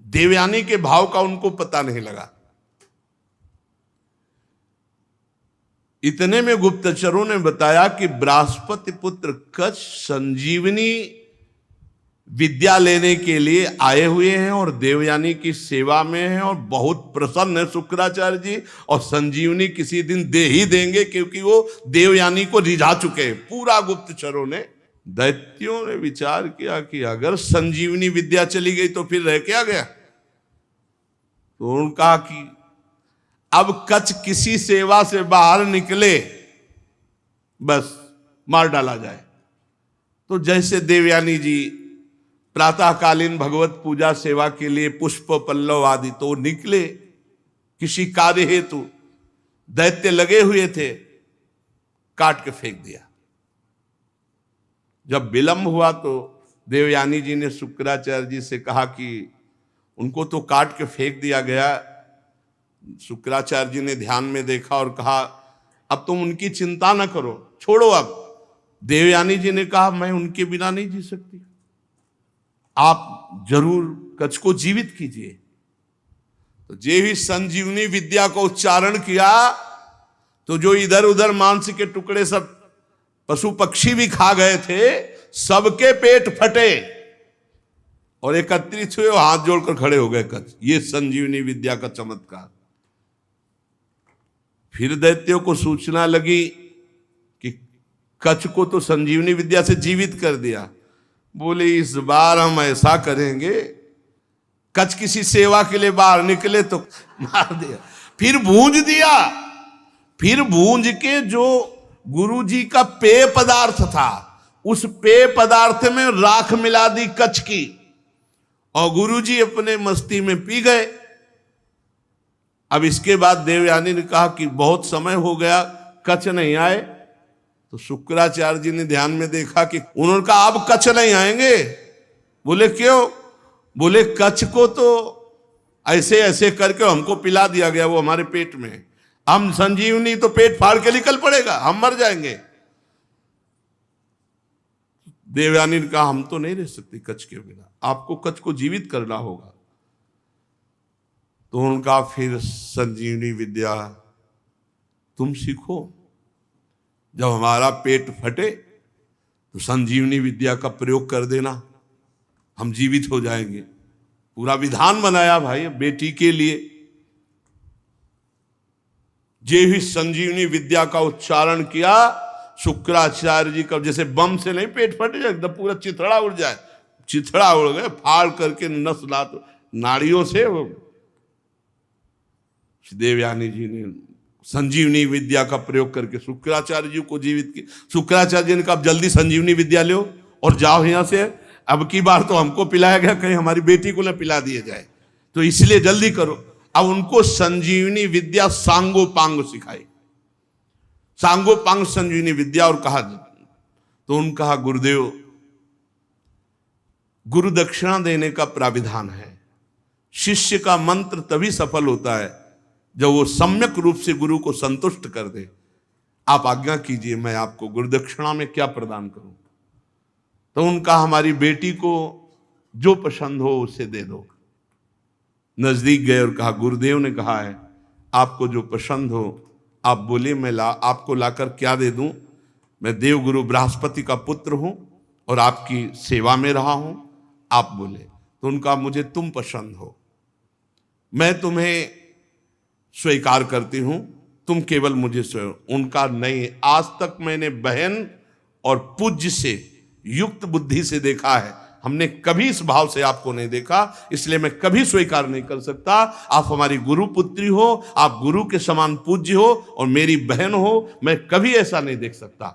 देवयानी के भाव का उनको पता नहीं लगा। इतने में गुप्तचरों ने बताया कि बृहस्पति पुत्र कच्छ संजीवनी विद्या लेने के लिए आए हुए हैं और देवयानी की सेवा में हैं और बहुत प्रसन्न है शुक्राचार्य जी, और संजीवनी किसी दिन दे ही देंगे क्योंकि वो देवयानी को रिझा चुके हैं। पूरा गुप्तचरों ने, दैत्यों ने विचार किया कि अगर संजीवनी विद्या चली गई तो फिर रह क्या गया। तो उन्होंने कहा कि अब कच्छ किसी सेवा से बाहर निकले बस मार डाला जाए। तो जैसे देवयानी जी प्रातःकालीन भगवत पूजा सेवा के लिए पुष्प पल्लव आदि तो निकले किसी कार्य हेतु, दैत्य लगे हुए थे, काट के फेंक दिया। जब विलंब हुआ तो देवयानी जी ने शुक्राचार्य जी से कहा कि उनको तो काट के फेंक दिया गया। शुक्राचार्य जी ने ध्यान में देखा और कहा अब तुम उनकी चिंता न करो, छोड़ो। अब देवयानी जी ने कहा मैं उनके बिना नहीं जी सकती, आप जरूर कच्छ को जीवित कीजिए। तो जे ही संजीवनी विद्या को उच्चारण किया तो जो इधर उधर मांस के टुकड़े सब पशु पक्षी भी खा गए थे, सबके पेट फटे और एकत्रित हुए, हाथ जोड़कर खड़े हो गए कच्छ। ये संजीवनी विद्या का चमत्कार। फिर दैत्यों को सूचना लगी कि कच्छ को तो संजीवनी विद्या से जीवित कर दिया। बोले इस बार हम ऐसा करेंगे, कच्छ किसी सेवा के लिए बाहर निकले तो मार दिया। फिर भूंज दिया, फिर भूंज के जो गुरु जी का पेय पदार्थ था, उस पेय पदार्थ में राख मिला दी कच्छ की, और गुरु जी अपने मस्ती में पी गए। अब इसके बाद देवयानी ने कहा कि बहुत समय हो गया, कच्छ नहीं आए। तो शुक्राचार्य जी ने ध्यान में देखा कि उन्होंने कहा अब कच्छ नहीं आएंगे। बोले क्यों? बोले कच्छ को तो ऐसे ऐसे करके हमको पिला दिया गया, वो हमारे पेट में, हम संजीवनी तो पेट फाड़ के निकल पड़ेगा, हम मर जाएंगे। देवयानी ने कहा हम तो नहीं रह सकते कच्छ के बिना, आपको कच्छ को जीवित करना होगा। तो उनका फिर संजीवनी विद्या तुम सीखो, जब हमारा पेट फटे तो संजीवनी विद्या का प्रयोग कर देना, हम जीवित हो जाएंगे। पूरा विधान बनाया भाई बेटी के लिए। जे ही संजीवनी विद्या का उच्चारण किया, शुक्राचार्य जी का जैसे बम से नहीं पेट फट जाए, एकदम पूरा चिथड़ा उड़ जाए, चिथड़ा उड़ गए, फाड़ करके नस लात नाड़ियों से। देवयानी जी ने संजीवनी विद्या का प्रयोग करके शुक्राचार्य जी को जीवित किया। शुक्राचार्य जी ने कहा जल्दी संजीवनी विद्या लो और जाओ यहां से, अब की बार तो हमको पिलाया गया, कहीं हमारी बेटी को न पिला दिया जाए, तो इसलिए जल्दी करो। अब उनको संजीवनी विद्या सांगोपांग सिखाई, सांगोपांग संजीवनी विद्या। और कहा तो उन्होंने कहा गुरुदेव, गुरु दक्षिणा देने का प्राविधान है, शिष्य का मंत्र तभी सफल होता है जब वो सम्यक रूप से गुरु को संतुष्ट कर दे। आप आज्ञा कीजिए, मैं आपको गुरु दक्षिणा में क्या प्रदान करूं। तो उनका हमारी बेटी को जो पसंद हो उसे दे दो। नजदीक गए और कहा, गुरुदेव ने कहा है आपको जो पसंद हो आप बोले, मैं आपको लाकर क्या दे दूं? मैं देवगुरु बृहस्पति का पुत्र हूं और आपकी सेवा में रहा हूं, आप बोले। तो उनका, मुझे तुम पसंद हो, मैं तुम्हें स्वीकार करती हूं, तुम केवल मुझे उनका नहीं, आज तक मैंने बहन और पूज्य से युक्त बुद्धि से देखा है, हमने कभी इस भाव से आपको नहीं देखा, इसलिए मैं कभी स्वीकार नहीं कर सकता। आप हमारी गुरु पुत्री हो, आप गुरु के समान पूज्य हो और मेरी बहन हो, मैं कभी ऐसा नहीं देख सकता।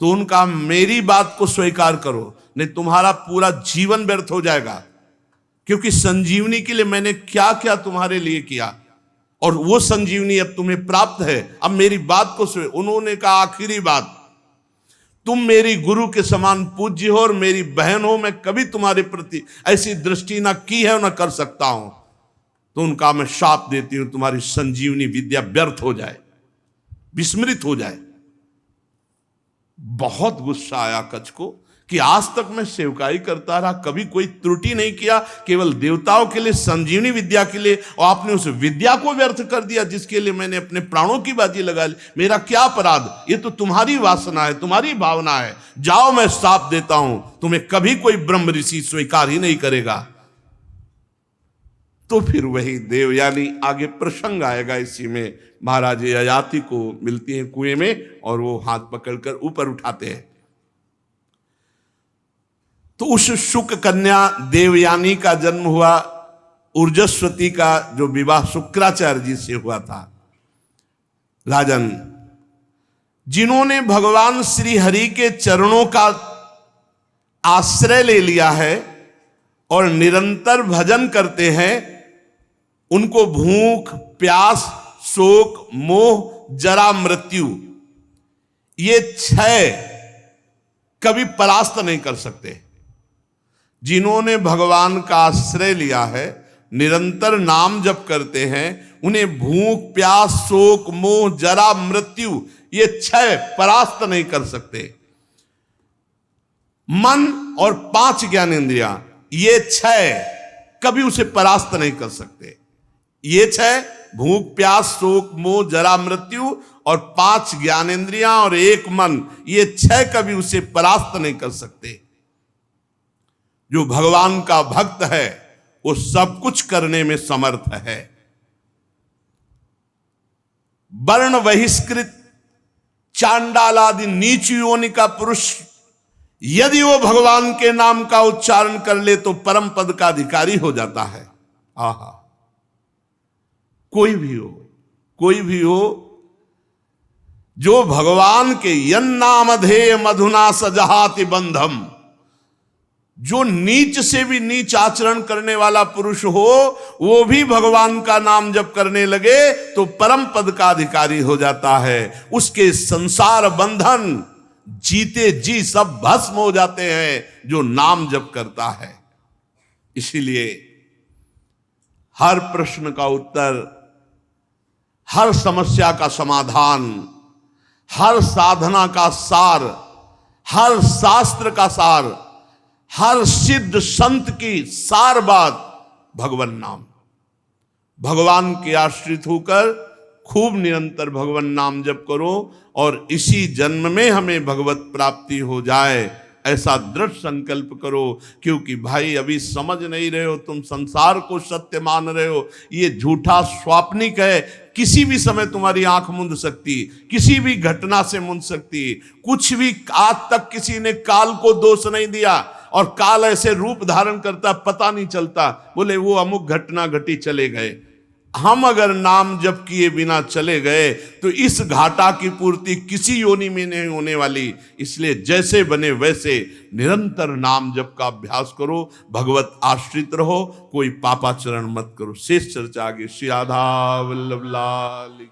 तो उनका, मेरी बात को स्वीकार करो, नहीं तुम्हारा पूरा जीवन व्यर्थ हो जाएगा, क्योंकि संजीवनी के लिए मैंने क्या क्या तुम्हारे लिए किया और वो संजीवनी अब तुम्हें प्राप्त है। अब मेरी बात को उन्होंने कहा, आखिरी बात, तुम मेरी गुरु के समान पूज्य हो और मेरी बहन हो, मैं कभी तुम्हारे प्रति ऐसी दृष्टि ना की है और ना कर सकता हूं। तो उनका, मैं शाप देती हूं तुम्हारी संजीवनी विद्या व्यर्थ हो जाए, विस्मृत हो जाए। बहुत गुस्सा आया कच्छ को कि आज तक मैं सेवकाई करता रहा, कभी कोई त्रुटि नहीं किया, केवल देवताओं के लिए, संजीवनी विद्या के लिए, और आपने उस विद्या को व्यर्थ कर दिया जिसके लिए मैंने अपने प्राणों की बाजी लगा ली। मेरा क्या अपराध? ये तो तुम्हारी वासना है, तुम्हारी भावना है। जाओ, मैं शाप देता हूं, तुम्हें कभी कोई ब्रह्म ऋषि स्वीकार ही नहीं करेगा। तो फिर वही देवयानी, आगे प्रसंग आएगा इसी में, महाराज ययाति को मिलती है कुएं में और वो हाथ पकड़कर ऊपर उठाते हैं। तो उस शुक कन्या देवयानी का जन्म हुआ, ऊर्जस्वती का जो विवाह शुक्राचार्य जी से हुआ था। राजन, जिन्होंने भगवान श्री हरि के चरणों का आश्रय ले लिया है और निरंतर भजन करते हैं, उनको भूख, प्यास, शोक, मोह, जरा, मृत्यु, ये 6 कभी परास्त नहीं कर सकते। जिन्होंने भगवान का आश्रय लिया है, निरंतर नाम जप करते हैं, उन्हें भूख, प्यास, शोक, मोह, जरा, मृत्यु, ये 6 परास्त नहीं कर सकते। मन और 5 ज्ञानेंद्रियां, ये 6 कभी उसे परास्त नहीं कर सकते। ये 6 भूख, प्यास, शोक, मोह, जरा, मृत्यु और 5 ज्ञानेंद्रियां और 1 मन, ये 6 कभी उसे परास्त नहीं कर सकते। जो भगवान का भक्त है वो सब कुछ करने में समर्थ है। वर्ण बहिष्कृत चांडाल आदि नीच योनि का पुरुष यदि वो भगवान के नाम का उच्चारण कर ले तो परम पद का अधिकारी हो जाता है। आहा, कोई भी हो जो भगवान के यन्नामधेय मधुना सजहाति बंधम, जो नीच से भी नीच आचरण करने वाला पुरुष हो, वो भी भगवान का नाम जप करने लगे तो परम पद का अधिकारी हो जाता है। उसके संसार बंधन जीते जी सब भस्म हो जाते हैं जो नाम जप करता है। इसीलिए हर प्रश्न का उत्तर, हर समस्या का समाधान, हर साधना का सार, हर शास्त्र का सार, हर सिद्ध संत की सार बात भगवान नाम। भगवान के आश्रित होकर खूब निरंतर भगवान नाम जप करो और इसी जन्म में हमें भगवत प्राप्ति हो जाए, ऐसा दृढ़ संकल्प करो। क्योंकि भाई अभी समझ नहीं रहे हो, तुम संसार को सत्य मान रहे हो, ये झूठा स्वाप्निक है। किसी भी समय तुम्हारी आंख मूंद सकती, किसी भी घटना से मूंद सकती। कुछ भी आज तक किसी ने काल को दोष नहीं दिया और काल ऐसे रूप धारण करता पता नहीं चलता, बोले वो अमुक घटना घटी चले गए। हम अगर नाम जप किए बिना चले गए तो इस घाटा की पूर्ति किसी योनि में नहीं होने वाली। इसलिए जैसे बने वैसे निरंतर नाम जप का अभ्यास करो, भगवत आश्रित रहो, कोई पापाचरण मत करो। शेष चर्चा आगे। श्री राधा वल्लभ लाल।